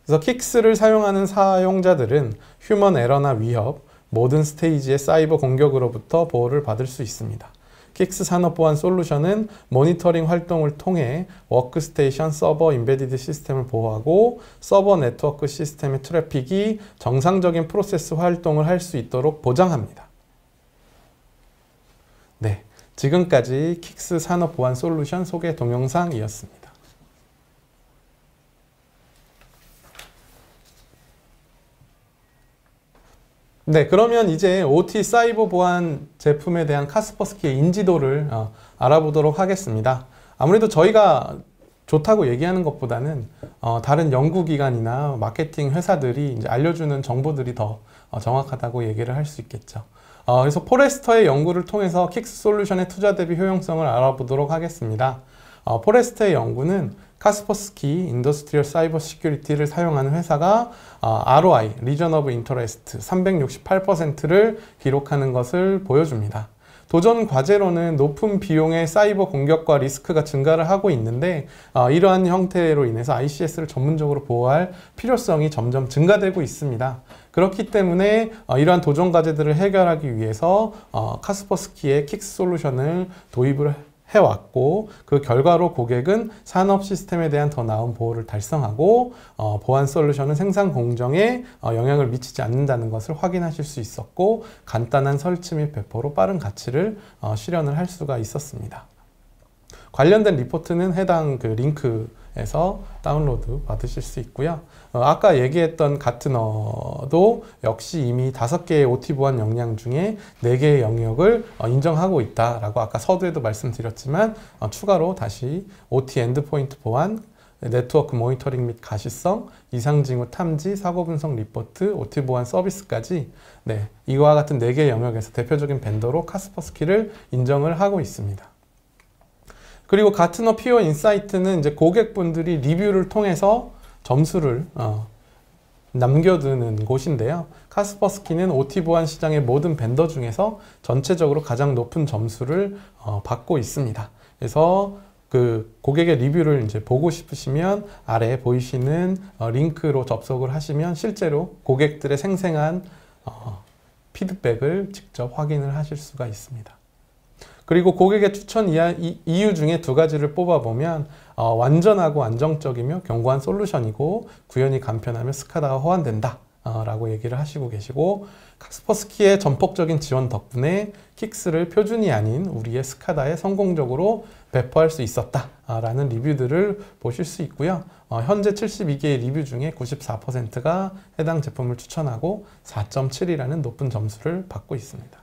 Speaker 2: 그래서 킥스를 사용하는 사용자들은 휴먼 에러나 위협, 모든 스테이지의 사이버 공격으로부터 보호를 받을 수 있습니다. 킥스 산업보안 솔루션은 모니터링 활동을 통해 워크스테이션 서버 임베디드 시스템을 보호하고 서버 네트워크 시스템의 트래픽이 정상적인 프로세스 활동을 할 수 있도록 보장합니다. 네, 지금까지 킥스 산업보안 솔루션 소개 동영상이었습니다. 네, 그러면 이제 OT 사이버 보안 제품에 대한 카스퍼스키의 인지도를 알아보도록 하겠습니다. 아무래도 저희가 좋다고 얘기하는 것보다는 다른 연구기관이나 마케팅 회사들이 이제 알려주는 정보들이 더 정확하다고 얘기를 할 수 있겠죠. 그래서 포레스터의 연구를 통해서 킥스 솔루션의 투자 대비 효용성을 알아보도록 하겠습니다. 포레스터의 연구는 카스퍼스키 인더스트리얼 사이버 시큐리티를 사용하는 회사가 ROI, Region of Interest 368%를 기록하는 것을 보여줍니다. 도전 과제로는 높은 비용의 사이버 공격과 리스크가 증가를 하고 있는데 이러한 형태로 인해서 ICS를 전문적으로 보호할 필요성이 점점 증가되고 있습니다. 그렇기 때문에 이러한 도전 과제들을 해결하기 위해서 카스퍼스키의 킥스 솔루션을 도입을 해왔고 그 결과로 고객은 산업 시스템에 대한 더 나은 보호를 달성하고 보안 솔루션은 생산 공정에 영향을 미치지 않는다는 것을 확인하실 수 있었고 간단한 설치 및 배포로 빠른 가치를 실현을 할 수가 있었습니다. 관련된 리포트는 해당 그 링크에서 다운로드 받으실 수 있고요. 아까 얘기했던 가트너도 역시 이미 5개의 OT 보안 역량 중에 4개의 영역을 인정하고 있다라고 아까 서두에도 말씀드렸지만 추가로 다시 OT 엔드포인트 보안, 네트워크 모니터링 및 가시성, 이상 징후 탐지, 사고 분석 리포트, OT 보안 서비스까지 이와 같은 4개의 영역에서 대표적인 벤더로 카스퍼스키를 인정을 하고 있습니다. 그리고 가트너 피어 인사이트는 이제 고객분들이 리뷰를 통해서 점수를 남겨두는 곳인데요. 카스퍼스키는 OT 보안 시장의 모든 벤더 중에서 전체적으로 가장 높은 점수를 받고 있습니다. 그래서 그 고객의 리뷰를 이제 보고 싶으시면 아래 보이시는 링크로 접속을 하시면 실제로 고객들의 생생한 피드백을 직접 확인을 하실 수가 있습니다. 그리고 고객의 추천 이유 중에 2가지를 뽑아보면 완전하고 안정적이며 견고한 솔루션이고 구현이 간편하며 스카다가 호환된다 라고 얘기를 하시고 계시고 카스퍼스키의 전폭적인 지원 덕분에 킥스를 표준이 아닌 우리의 스카다에 성공적으로 배포할 수 있었다 라는 리뷰들을 보실 수 있고요. 현재 72개의 리뷰 중에 94%가 해당 제품을 추천하고 4.7이라는 높은 점수를 받고 있습니다.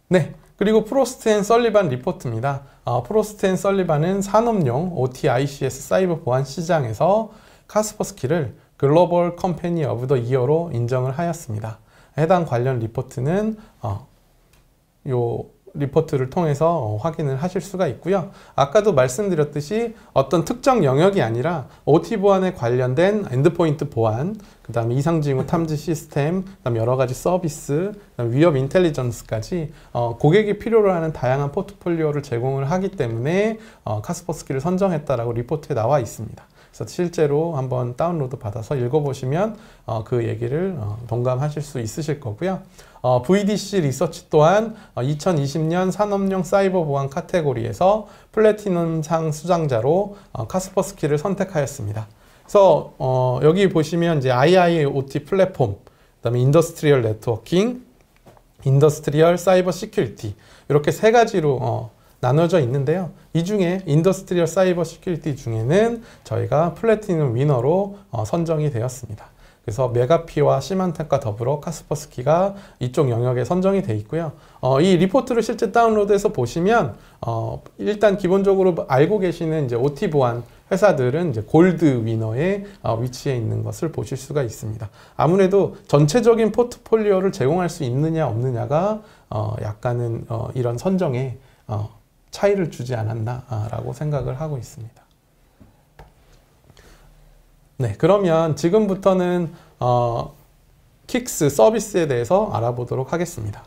Speaker 2: 네. 그리고 프로스트 앤 설리반 리포트입니다. 프로스트 앤 설리반은 산업용 OT ICS 사이버 보안 시장에서 카스퍼스키를 글로벌 컴퍼니 오브 더 이어로 인정을 하였습니다. 해당 관련 리포트는 요 리포트를 통해서 확인을 하실 수가 있고요. 아까도 말씀드렸듯이 어떤 특정 영역이 아니라 OT 보안에 관련된 엔드포인트 보안, 그 다음에 이상징후 탐지 시스템, 그 다음에 여러 가지 서비스, 그다음에 위협 인텔리전스까지 고객이 필요로 하는 다양한 포트폴리오를 제공을 하기 때문에 카스퍼스키를 선정했다라고 리포트에 나와 있습니다. 그래서 실제로 한번 다운로드 받아서 읽어보시면 그 얘기를 동감하실 수 있으실 거고요. VDC 리서치 또한 2020년 산업용 사이버 보안 카테고리에서 플래티넘상 수상자로 카스퍼스키를 선택하였습니다. 그래서 여기 보시면 이제 IIoT 플랫폼, 그다음에 인더스트리얼 네트워킹, 인더스트리얼 사이버 시큐리티 이렇게 3가지로 나눠져 있는데요. 이 중에 인더스트리얼 사이버 시큐리티 중에는 저희가 플래티넘 위너로 선정이 되었습니다. 그래서 메가피와 시만텍과 더불어 카스퍼스키가 이쪽 영역에 선정이 되어 있고요. 이 리포트를 실제 다운로드해서 보시면 일단 기본적으로 알고 계시는 이제 OT 보안 회사들은 이제 골드 위너에 위치해 있는 것을 보실 수가 있습니다. 아무래도 전체적인 포트폴리오를 제공할 수 있느냐 없느냐가 약간은 이런 선정에 차이를 주지 않았나라고 생각을 하고 있습니다. 네, 그러면 지금부터는 킥스 서비스에 대해서 알아보도록 하겠습니다.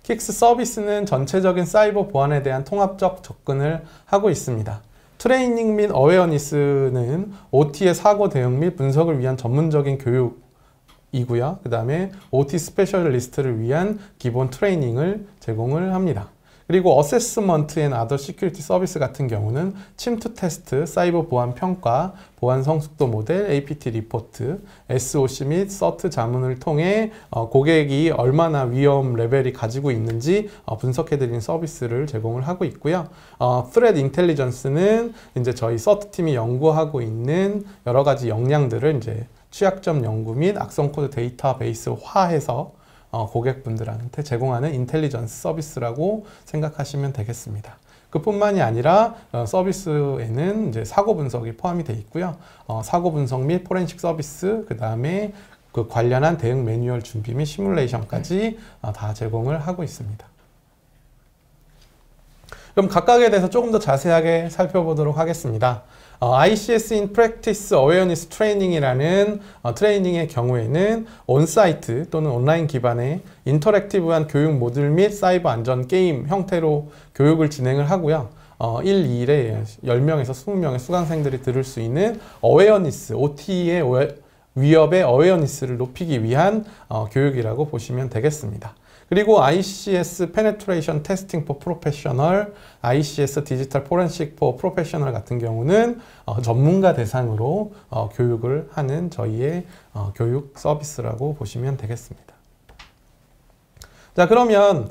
Speaker 2: 킥스 서비스는 전체적인 사이버 보안에 대한 통합적 접근을 하고 있습니다. 트레이닝 및 어웨어니스는 OT의 사고 대응 및 분석을 위한 전문적인 교육이고요. 그 다음에 OT 스페셜리스트를 위한 기본 트레이닝을 제공을 합니다. 그리고 어세스먼트 앤 아더 시큐리티 서비스 같은 경우는 침투 테스트, 사이버 보안 평가, 보안 성숙도 모델, APT 리포트, SOC 및 서트 자문을 통해 고객이 얼마나 위험 레벨이 가지고 있는지 분석해드리는 서비스를 제공을 하고 있고요. Threat Intelligence는 이제 저희 서트 팀이 연구하고 있는 여러 가지 역량들을 이제 취약점 연구 및 악성 코드 데이터베이스화해서 고객분들한테 제공하는 인텔리전스 서비스라고 생각하시면 되겠습니다. 그뿐만이 아니라 서비스에는 이제 사고 분석이 포함이 되어 있고요. 사고 분석 및 포렌식 서비스, 그 다음에 그 관련한 대응 매뉴얼 준비 및 시뮬레이션까지 다 제공을 하고 있습니다. 그럼 각각에 대해서 조금 더 자세하게 살펴보도록 하겠습니다. ICS in Practice Awareness Training이라는 트레이닝의 경우에는 온사이트 또는 온라인 기반의 인터랙티브한 교육 모듈 및 사이버 안전 게임 형태로 교육을 진행을 하고요. 1, 2일에 10명에서 20명의 수강생들이 들을 수 있는 어웨어니스, OT의 위협의 어웨어니스를 높이기 위한 교육이라고 보시면 되겠습니다. 그리고 ICS Penetration Testing for Professional, ICS Digital Forensic for Professional 같은 경우는 전문가 대상으로 교육을 하는 저희의 교육 서비스라고 보시면 되겠습니다. 자, 그러면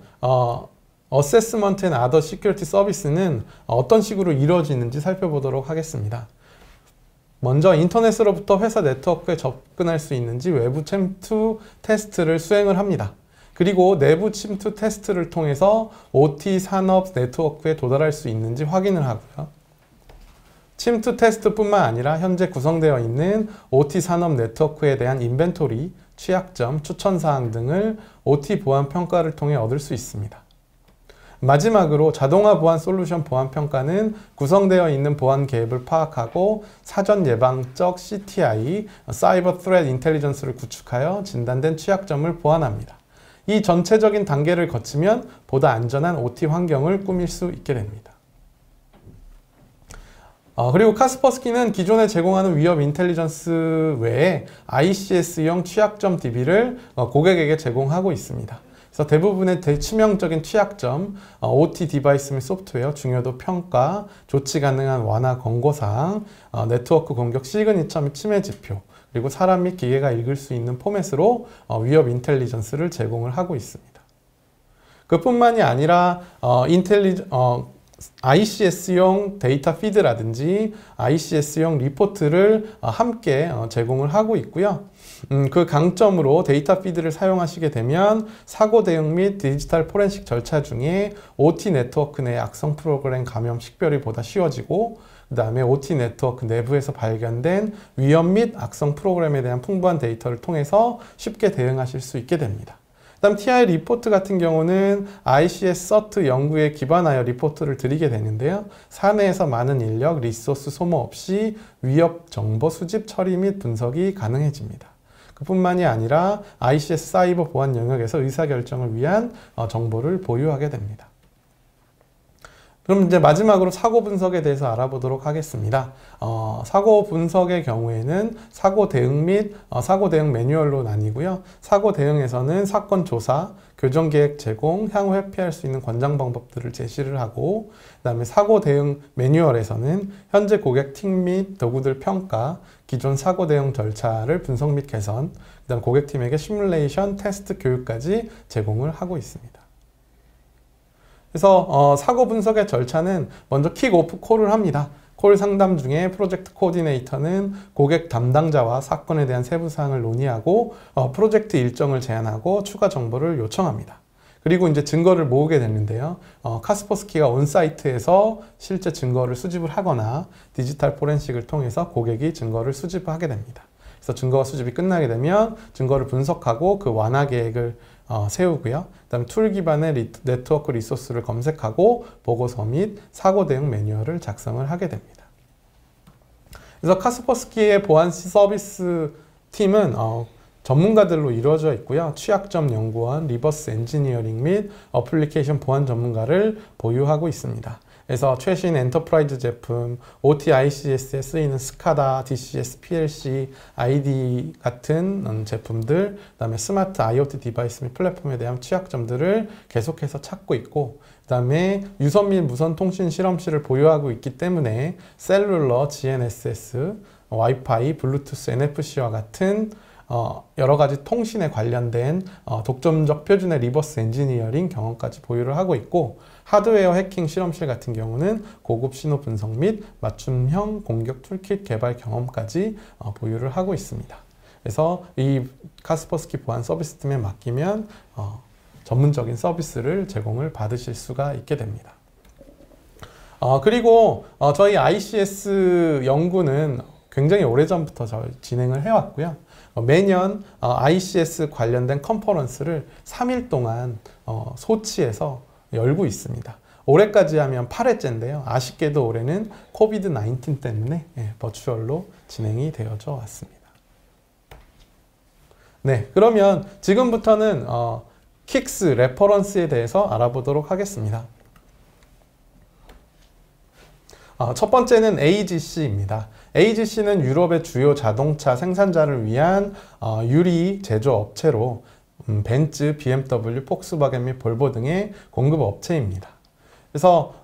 Speaker 2: Assessment and Other Security Service는 어떤 식으로 이루어지는지 살펴보도록 하겠습니다. 먼저 인터넷으로부터 회사 네트워크에 접근할 수 있는지 외부 침투 테스트를 수행을 합니다. 그리고 내부 침투 테스트를 통해서 OT 산업 네트워크에 도달할 수 있는지 확인을 하고요. 침투 테스트뿐만 아니라 현재 구성되어 있는 OT 산업 네트워크에 대한 인벤토리, 취약점, 추천사항 등을 OT 보안 평가를 통해 얻을 수 있습니다. 마지막으로 자동화 보안 솔루션 보안 평가는 구성되어 있는 보안 갭을 파악하고 사전 예방적 CTI, 사이버 트레트 인텔리전스를 구축하여 진단된 취약점을 보완합니다. 이 전체적인 단계를 거치면 보다 안전한 OT 환경을 꾸밀 수 있게 됩니다. 그리고 카스퍼스키는 기존에 제공하는 위협 인텔리전스 외에 ICS용 취약점 DB를 고객에게 제공하고 있습니다. 그래서 대부분의 대치명적인 취약점, OT 디바이스 및 소프트웨어, 중요도 평가, 조치 가능한 완화 권고사항, 네트워크 공격 시그니처 및 침해 지표, 그리고 사람 및 기계가 읽을 수 있는 포맷으로 위협 인텔리전스를 제공을 하고 있습니다. 그뿐만이 아니라 ICS용 데이터 피드라든지 ICS용 리포트를 함께 제공을 하고 있고요. 그 강점으로 데이터 피드를 사용하시게 되면 사고 대응 및 디지털 포렌식 절차 중에 OT 네트워크 내 악성 프로그램 감염 식별이 보다 쉬워지고, 그 다음에 OT 네트워크 내부에서 발견된 위험 및 악성 프로그램에 대한 풍부한 데이터를 통해서 쉽게 대응하실 수 있게 됩니다. 그 다음 TI 리포트 같은 경우는 ICS 서트 연구에 기반하여 리포트를 드리게 되는데요. 사내에서 많은 인력, 리소스 소모 없이 위협 정보 수집, 처리 및 분석이 가능해집니다. 그뿐만이 아니라 ICS 사이버 보안 영역에서 의사결정을 위한 정보를 보유하게 됩니다. 그럼 이제 마지막으로 사고 분석에 대해서 알아보도록 하겠습니다. 사고 분석의 경우에는 사고 대응 및 사고 대응 매뉴얼로 나뉘고요. 사고 대응에서는 사건 조사, 교정 계획 제공, 향후 회피할 수 있는 권장 방법들을 제시를 하고, 그 다음에 사고 대응 매뉴얼에서는 현재 고객 팀 및 도구들 평가, 기존 사고 대응 절차를 분석 및 개선, 그 다음 고객팀에게 시뮬레이션, 테스트 교육까지 제공을 하고 있습니다. 그래서 사고 분석의 절차는 먼저 킥오프 콜을 합니다. 콜 상담 중에 프로젝트 코디네이터는 고객 담당자와 사건에 대한 세부사항을 논의하고 프로젝트 일정을 제안하고 추가 정보를 요청합니다. 그리고 이제 증거를 모으게 되는데요. 카스퍼스키가 온사이트에서 실제 증거를 수집을 하거나 디지털 포렌식을 통해서 고객이 증거를 수집하게 됩니다. 그래서 증거 수집이 끝나게 되면 증거를 분석하고 그 완화 계획을 세우고요. 그다음 툴 기반의 네트워크 리소스를 검색하고 보고서 및 사고 대응 매뉴얼을 작성을 하게 됩니다. 그래서 카스퍼스키의 보안 서비스 팀은 전문가들로 이루어져 있고요. 취약점 연구원, 리버스 엔지니어링 및 어플리케이션 보안 전문가를 보유하고 있습니다. 그래서 최신 엔터프라이즈 제품, OT ICS에 쓰이는 스카다, DCS, PLC, ID 같은 제품들, 그다음에 스마트 IoT 디바이스 및 플랫폼에 대한 취약점들을 계속해서 찾고 있고, 그다음에 유선 및 무선 통신 실험실을 보유하고 있기 때문에 셀룰러, GNSS, 와이파이, 블루투스, NFC와 같은 여러 가지 통신에 관련된 독점적 표준의 리버스 엔지니어링 경험까지 보유를 하고 있고, 하드웨어 해킹 실험실 같은 경우는 고급 신호 분석 및 맞춤형 공격 툴킷 개발 경험까지 보유를 하고 있습니다. 그래서 이 카스퍼스키 보안 서비스 팀에 맡기면 전문적인 서비스를 제공을 받으실 수가 있게 됩니다. 그리고 저희 ICS 연구는 굉장히 오래전부터 진행을 해왔고요. 매년 ICS 관련된 컨퍼런스를 3일 동안 소치에서 열고 있습니다. 올해까지 하면 8회째인데요. 아쉽게도 올해는 코비드-19 때문에 버추얼로 진행이 되어져 왔습니다. 네, 그러면 지금부터는 킥스 레퍼런스에 대해서 알아보도록 하겠습니다. 첫 번째는 AGC입니다. AGC는 유럽의 주요 자동차 생산자를 위한 유리 제조 업체로 벤츠, BMW, 폭스바겐 및 볼보 등의 공급 업체입니다. 그래서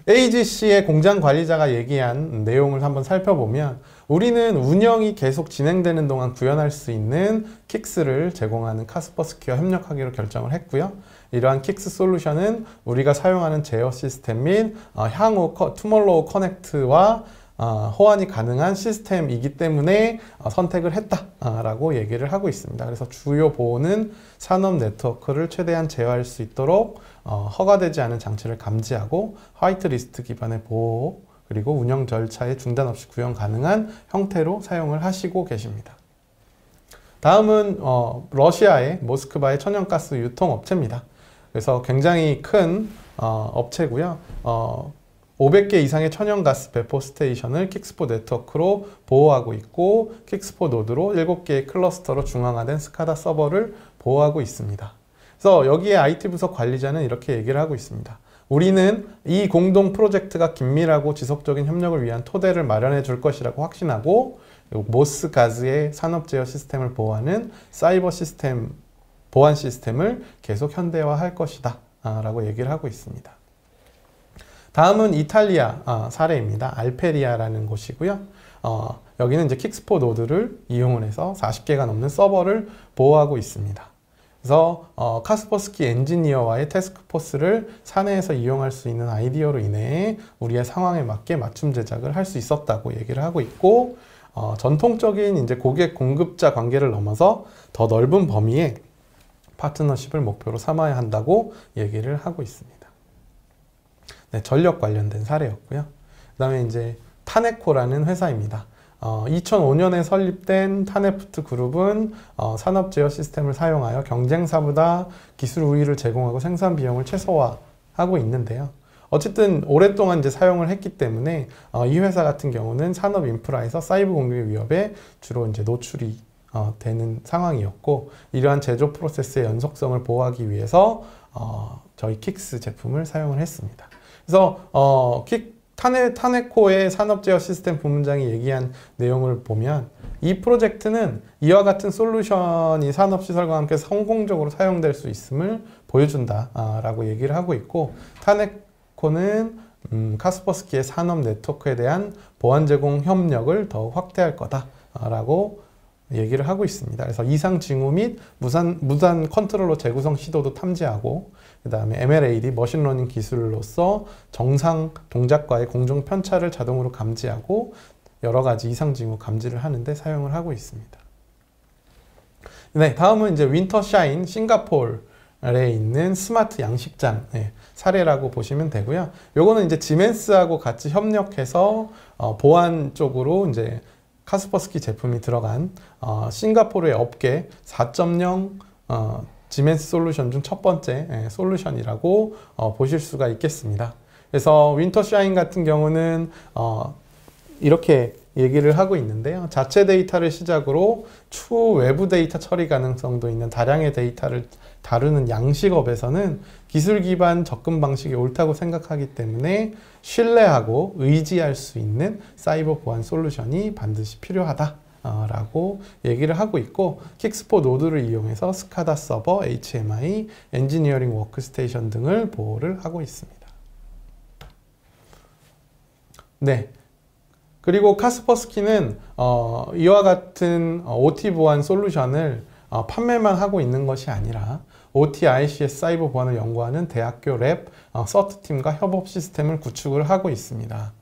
Speaker 2: AGC의 공장 관리자가 얘기한 내용을 한번 살펴보면, 우리는 운영이 계속 진행되는 동안 구현할 수 있는 킥스를 제공하는 카스퍼스키와 협력하기로 결정을 했고요. 이러한 킥스 솔루션은 우리가 사용하는 제어 시스템 및 향후 투몰로우 커넥트와 호환이 가능한 시스템이기 때문에 선택을 했다라고 얘기를 하고 있습니다. 그래서 주요 보호는 산업 네트워크를 최대한 제어할 수 있도록 허가되지 않은 장치를 감지하고 화이트리스트 기반의 보호, 그리고 운영 절차에 중단 없이 구현 가능한 형태로 사용을 하시고 계십니다. 다음은 러시아의 모스크바의 천연가스 유통업체입니다. 그래서 굉장히 큰 업체고요. 500개 이상의 천연가스 배포 스테이션을 킥스포 네트워크로 보호하고 있고, 킥스포 노드로 7개의 클러스터로 중앙화된 스카다 서버를 보호하고 있습니다. 그래서 여기에 IT 부서 관리자는 이렇게 얘기를 하고 있습니다. 우리는 이 공동 프로젝트가 긴밀하고 지속적인 협력을 위한 토대를 마련해 줄 것이라고 확신하고, 모스가즈의 산업 제어 시스템을 보호하는 사이버 시스템, 보안 시스템을 계속 현대화할 것이다 라고 얘기를 하고 있습니다. 다음은 이탈리아 사례입니다. 알페리아라는 곳이고요. 여기는 이제 킥스포 노드를 이용을 해서 40개가 넘는 서버를 보호하고 있습니다. 그래서 카스퍼스키 엔지니어와의 태스크포스를 사내에서 이용할 수 있는 아이디어로 인해 우리의 상황에 맞게 맞춤 제작을 할 수 있었다고 얘기를 하고 있고, 전통적인 이제 고객 공급자 관계를 넘어서 더 넓은 범위의 파트너십을 목표로 삼아야 한다고 얘기를 하고 있습니다. 네, 전력 관련된 사례였고요. 그 다음에 이제 타네코라는 회사입니다. 2005년에 설립된 타네프트 그룹은 산업 제어 시스템을 사용하여 경쟁사보다 기술 우위를 제공하고 생산 비용을 최소화하고 있는데요. 어쨌든 오랫동안 이제 사용을 했기 때문에 이 회사 같은 경우는 산업 인프라에서 사이버 공격 위협에 주로 이제 노출이 되는 상황이었고, 이러한 제조 프로세스의 연속성을 보호하기 위해서 저희 킥스 제품을 사용을 했습니다. 그래서 타네코의 산업 제어 시스템 부문장이 얘기한 내용을 보면, 이 프로젝트는 이와 같은 솔루션이 산업시설과 함께 성공적으로 사용될 수 있음을 보여준다 라고 얘기를 하고 있고, 타네코는 카스퍼스키의 산업 네트워크에 대한 보안 제공 협력을 더욱 확대할 거다 라고 얘기를 하고 있습니다. 그래서 이상 징후 및 무단 컨트롤러 재구성 시도도 탐지하고, 그 다음에 MLAD 머신러닝 기술로서 정상 동작과의 공중 편차를 자동으로 감지하고 여러 가지 이상 징후 감지를 하는데 사용을 하고 있습니다. 네, 다음은 이제 윈터샤인 싱가포르에 있는 스마트 양식장 사례라고 보시면 되고요. 요거는 이제 지멘스하고 같이 협력해서 보안 쪽으로 이제 카스퍼스키 제품이 들어간 싱가포르의 업계 4.0 지멘스 솔루션 중 첫 번째 솔루션이라고 보실 수가 있겠습니다. 그래서 윈터샤인 같은 경우는 이렇게 얘기를 하고 있는데요. 자체 데이터를 시작으로 추후 외부 데이터 처리 가능성도 있는 다량의 데이터를 다루는 양식업에서는 기술 기반 접근 방식이 옳다고 생각하기 때문에 신뢰하고 의지할 수 있는 사이버 보안 솔루션이 반드시 필요하다 라고 얘기를 하고 있고, 킥스포 노드를 이용해서 스카다 서버, HMI, 엔지니어링 워크스테이션 등을 보호를 하고 있습니다. 네. 그리고 카스퍼스키는 이와 같은 OT 보안 솔루션을 판매만 하고 있는 것이 아니라 OT ICS 사이버 보안을 연구하는 대학교 랩, 서트팀과 협업 시스템을 구축을 하고 있습니다.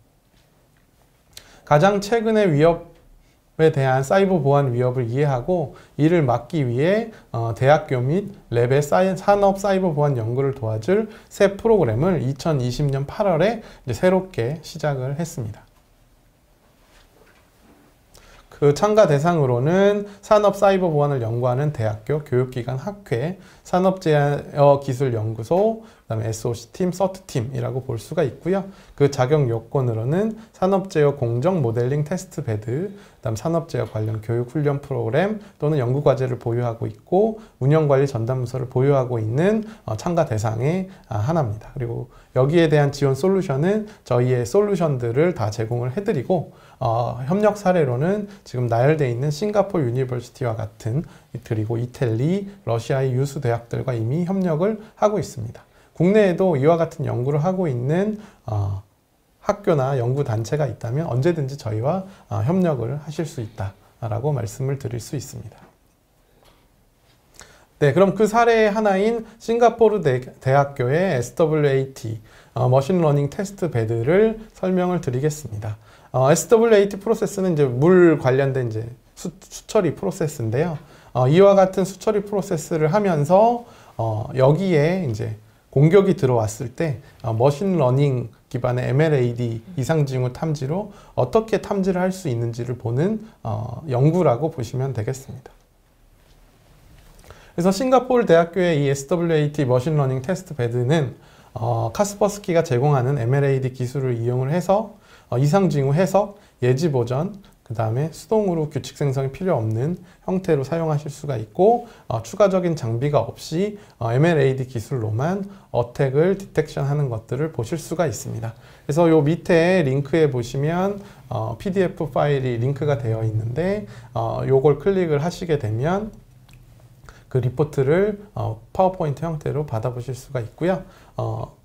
Speaker 2: 가장 최근의 위협에 대한 사이버 보안 위협을 이해하고 이를 막기 위해 대학교 및 랩의 산업 사이버 보안 연구를 도와줄 새 프로그램을 2020년 8월에 이제 새롭게 시작을 했습니다. 그 참가 대상으로는 산업 사이버 보안을 연구하는 대학교, 교육기관, 학회, 산업제어기술연구소, 그다음에 SOC팀, 서트팀이라고 볼 수가 있고요. 그 자격 요건으로는 산업제어 공정 모델링 테스트 베드, 그다음 산업제어 관련 교육 훈련 프로그램 또는 연구과제를 보유하고 있고 운영관리 전담부서를 보유하고 있는 참가 대상의 하나입니다. 그리고 여기에 대한 지원 솔루션은 저희의 솔루션들을 다 제공을 해드리고 협력 사례로는 지금 나열되어 있는 싱가포르 유니버시티와 같은, 그리고 이텔리, 러시아의 유수 대학들과 이미 협력을 하고 있습니다. 국내에도 이와 같은 연구를 하고 있는 학교나 연구단체가 있다면 언제든지 저희와 협력을 하실 수 있다라고 말씀을 드릴 수 있습니다. 네, 그럼 그 사례의 하나인 싱가포르 대학교의 SWAT, 머신러닝 테스트 베드를 설명을 드리겠습니다. SWAT 프로세스는 이제 물 관련된 이제 수처리 프로세스인데요. 이와 같은 수처리 프로세스를 하면서 여기에 이제 공격이 들어왔을 때 머신러닝 기반의 MLAD 이상징후 탐지로 어떻게 탐지를 할 수 있는지를 보는 연구라고 보시면 되겠습니다. 그래서 싱가포르 대학교의 이 SWAT 머신러닝 테스트 베드는 카스퍼스키가 제공하는 MLAD 기술을 이용을 해서 이상징후 해석, 예지 보전, 그 다음에 수동으로 규칙 생성이 필요 없는 형태로 사용하실 수가 있고 추가적인 장비가 없이 MLAD 기술로만 어택을 디텍션 하는 것들을 보실 수가 있습니다. 그래서 요 밑에 링크에 보시면 PDF 파일이 링크가 되어 있는데 요걸 클릭을 하시게 되면 그 리포트를 파워포인트 형태로 받아보실 수가 있고요.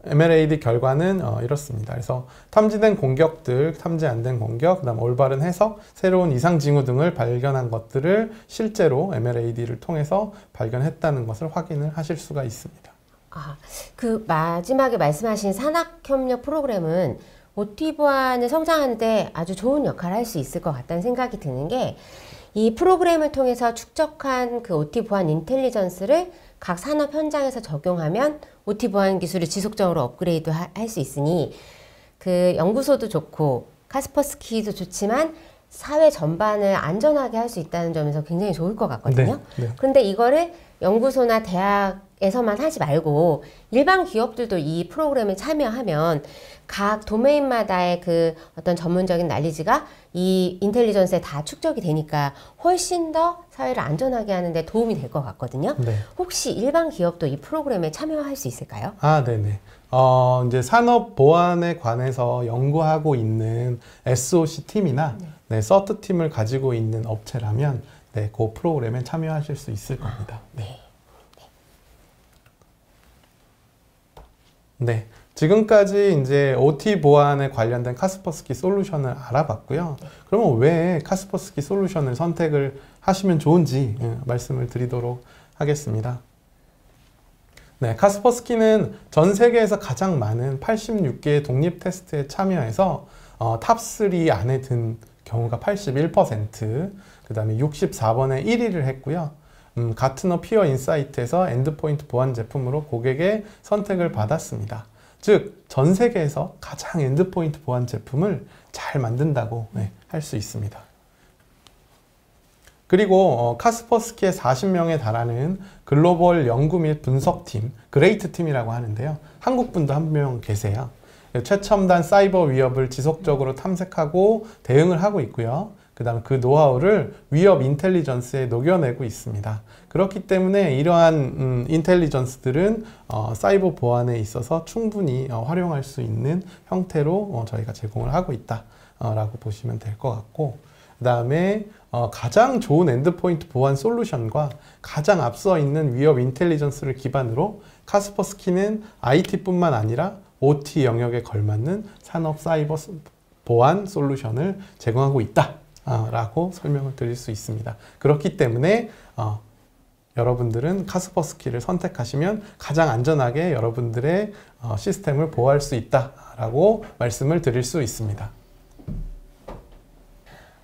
Speaker 2: MLAD 결과는 이렇습니다. 그래서 탐지된 공격들, 탐지 안 된 공격, 그다음 올바른 해석, 새로운 이상 징후 등을 발견한 것들을 실제로 MLAD를 통해서 발견했다는 것을 확인을 하실 수가 있습니다.
Speaker 1: 그 마지막에 말씀하신 산학협력 프로그램은 OT 보안을 성장하는 데 아주 좋은 역할을 할 수 있을 것 같다는 생각이 드는 게, 이 프로그램을 통해서 축적한 그 OT 보안 인텔리전스를 각 산업 현장에서 적용하면 OT 보안 기술을 지속적으로 업그레이드 할 수 있으니 그 연구소도 좋고 카스퍼스키도 좋지만 사회 전반을 안전하게 할 수 있다는 점에서 굉장히 좋을 것 같거든요.
Speaker 2: 네.
Speaker 1: 그런데 이거를 연구소나 대학에서만 하지 말고 일반 기업들도 이 프로그램에 참여하면 각 도메인마다의 그 어떤 전문적인 난리지가 이 인텔리전스에 다 축적이 되니까 훨씬 더 사회를 안전하게 하는 데 도움이 될 것 같거든요.
Speaker 2: 네.
Speaker 1: 혹시 일반 기업도 이 프로그램에 참여할 수 있을까요?
Speaker 2: 네네. 이제 산업 보안에 관해서 연구하고 있는 SOC 팀이나 서트 팀을 가지고 있는 업체라면 그 프로그램에 참여하실 수 있을 겁니다. 네. 지금까지 이제 OT 보안에 관련된 카스퍼스키 솔루션을 알아봤고요. 그러면 왜 카스퍼스키 솔루션을 선택을 하시면 좋은지 말씀을 드리도록 하겠습니다. 네, 카스퍼스키는 전 세계에서 가장 많은 86개의 독립 테스트에 참여해서 탑3 안에 든 경우가 81%, 그 다음에 64번에 1위를 했고요. 가트너 피어 인사이트에서 엔드포인트 보안 제품으로 고객의 선택을 받았습니다. 즉, 전 세계에서 가장 엔드포인트 보안 제품을 잘 만든다고 할 수 있습니다. 그리고 카스퍼스키의 40명에 달하는 글로벌 연구 및 분석팀, 그레이트 팀이라고 하는데요. 한국분도 한 명 계세요. 최첨단 사이버 위협을 지속적으로 탐색하고 대응을 하고 있고요. 그 다음에 그 노하우를 위협 인텔리전스에 녹여내고 있습니다. 그렇기 때문에 이러한 인텔리전스들은 사이버 보안에 있어서 충분히 활용할 수 있는 형태로 저희가 제공을 하고 있다라고 보시면 될 것 같고, 그 다음에 가장 좋은 엔드포인트 보안 솔루션과 가장 앞서 있는 위협 인텔리전스를 기반으로 카스퍼스키는 IT뿐만 아니라 OT 영역에 걸맞는 산업 사이버 보안 솔루션을 제공하고 있다 라고 설명을 드릴 수 있습니다. 그렇기 때문에 여러분들은 카스퍼스키를 선택하시면 가장 안전하게 여러분들의 시스템을 보호할 수 있다라고 말씀을 드릴 수 있습니다.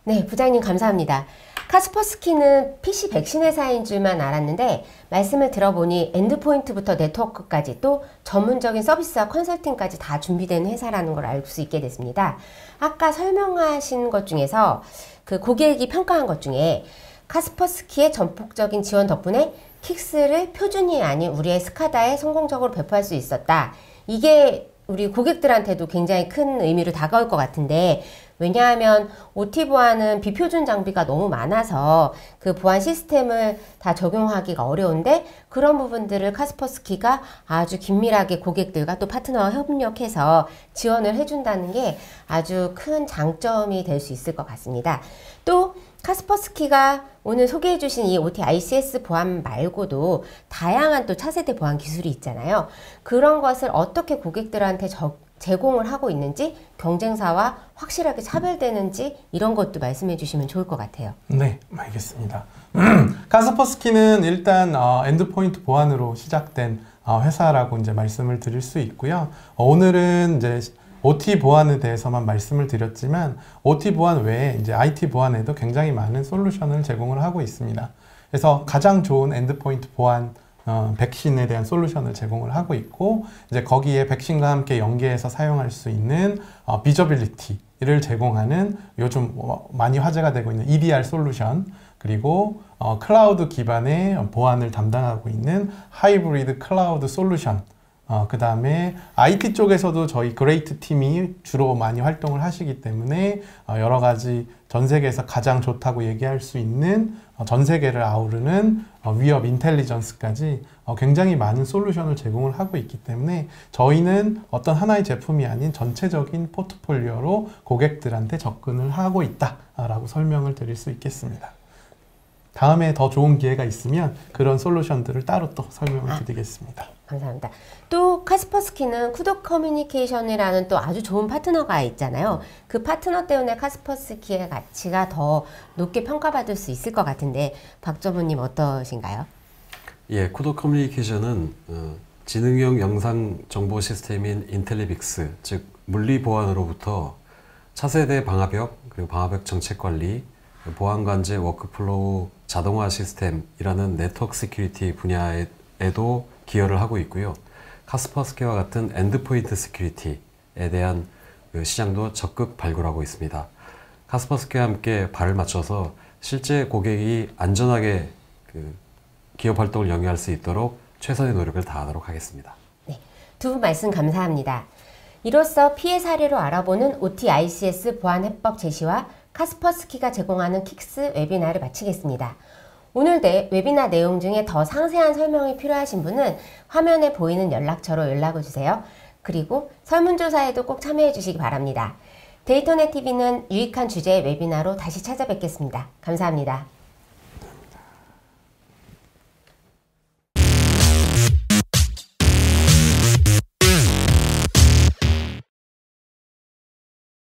Speaker 1: 네, 부장님 감사합니다. 카스퍼스키는 PC 백신 회사인 줄만 알았는데 말씀을 들어보니 엔드포인트부터 네트워크까지 또 전문적인 서비스와 컨설팅까지 다 준비된 회사라는 걸 알 수 있게 됐습니다. 아까 설명하신 것 중에서 그 고객이 평가한 것 중에 카스퍼스키의 전폭적인 지원 덕분에 킥스를 표준이 아닌 우리의 스카다에 성공적으로 배포할 수 있었다. 이게 우리 고객들한테도 굉장히 큰 의미로 다가올 것 같은데, 왜냐하면 OT 보안은 비표준 장비가 너무 많아서 그 보안 시스템을 다 적용하기가 어려운데, 그런 부분들을 카스퍼스키가 아주 긴밀하게 고객들과 또 파트너와 협력해서 지원을 해준다는 게 아주 큰 장점이 될 수 있을 것 같습니다. 또 카스퍼스키가 오늘 소개해 주신 이 OT ICS 보안 말고도 다양한 또 차세대 보안 기술이 있잖아요. 그런 것을 어떻게 고객들한테 제공을 하고 있는지, 경쟁사와 확실하게 차별되는지 이런 것도 말씀해 주시면 좋을 것 같아요.
Speaker 2: 네, 알겠습니다. 카스퍼스키는 일단 엔드포인트 보안으로 시작된 회사라고 이제 말씀을 드릴 수 있고요. 오늘은 이제 OT 보안에 대해서만 말씀을 드렸지만 OT 보안 외에 이제 IT 보안에도 굉장히 많은 솔루션을 제공을 하고 있습니다. 그래서 가장 좋은 엔드포인트 보안 백신에 대한 솔루션을 제공을 하고 있고, 이제 거기에 백신과 함께 연계해서 사용할 수 있는 비저빌리티를 제공하는 요즘 많이 화제가 되고 있는 EDR 솔루션, 그리고 클라우드 기반의 보안을 담당하고 있는 하이브리드 클라우드 솔루션, 그 다음에 IT 쪽에서도 저희 그레이트 팀이 주로 많이 활동을 하시기 때문에 여러 가지 전 세계에서 가장 좋다고 얘기할 수 있는 전 세계를 아우르는 위협 인텔리전스까지 굉장히 많은 솔루션을 제공을 하고 있기 때문에 저희는 어떤 하나의 제품이 아닌 전체적인 포트폴리오로 고객들한테 접근을 하고 있다라고 설명을 드릴 수 있겠습니다. 다음에 더 좋은 기회가 있으면 그런 솔루션들을 따로 또 설명을 드리겠습니다.
Speaker 1: 감사합니다. 또 카스퍼스키는 쿠도 커뮤니케이션이라는 또 아주 좋은 파트너가 있잖아요. 그 파트너 때문에 카스퍼스키의 가치가 더 높게 평가받을 수 있을 것 같은데, 박전무님 어떠신가요?
Speaker 3: 예, 쿠도 커뮤니케이션은 지능형 영상 정보 시스템인 인텔리빅스, 즉 물리 보안으로부터 차세대 방화벽, 그리고 방화벽 정책 관리, 보안 관제 워크플로우 자동화 시스템이라는 네트워크 시큐리티 분야에도 기여를 하고 있고요. 카스퍼스키와 같은 엔드포인트 시큐리티에 대한 시장도 적극 발굴하고 있습니다. 카스퍼스키와 함께 발을 맞춰서 실제 고객이 안전하게 기업 활동을 영위할 수 있도록 최선의 노력을 다하도록 하겠습니다.
Speaker 1: 네, 두 분 말씀 감사합니다. 이로써 피해 사례로 알아보는 OT ICS 보안 해법 제시와 카스퍼스키가 제공하는 킥스 웨비나를 마치겠습니다. 오늘 웨비나 내용 중에 더 상세한 설명이 필요하신 분은 화면에 보이는 연락처로 연락을 주세요. 그리고 설문조사에도 꼭 참여해 주시기 바랍니다. 데이터넷TV는 유익한 주제의 웨비나로 다시 찾아뵙겠습니다. 감사합니다.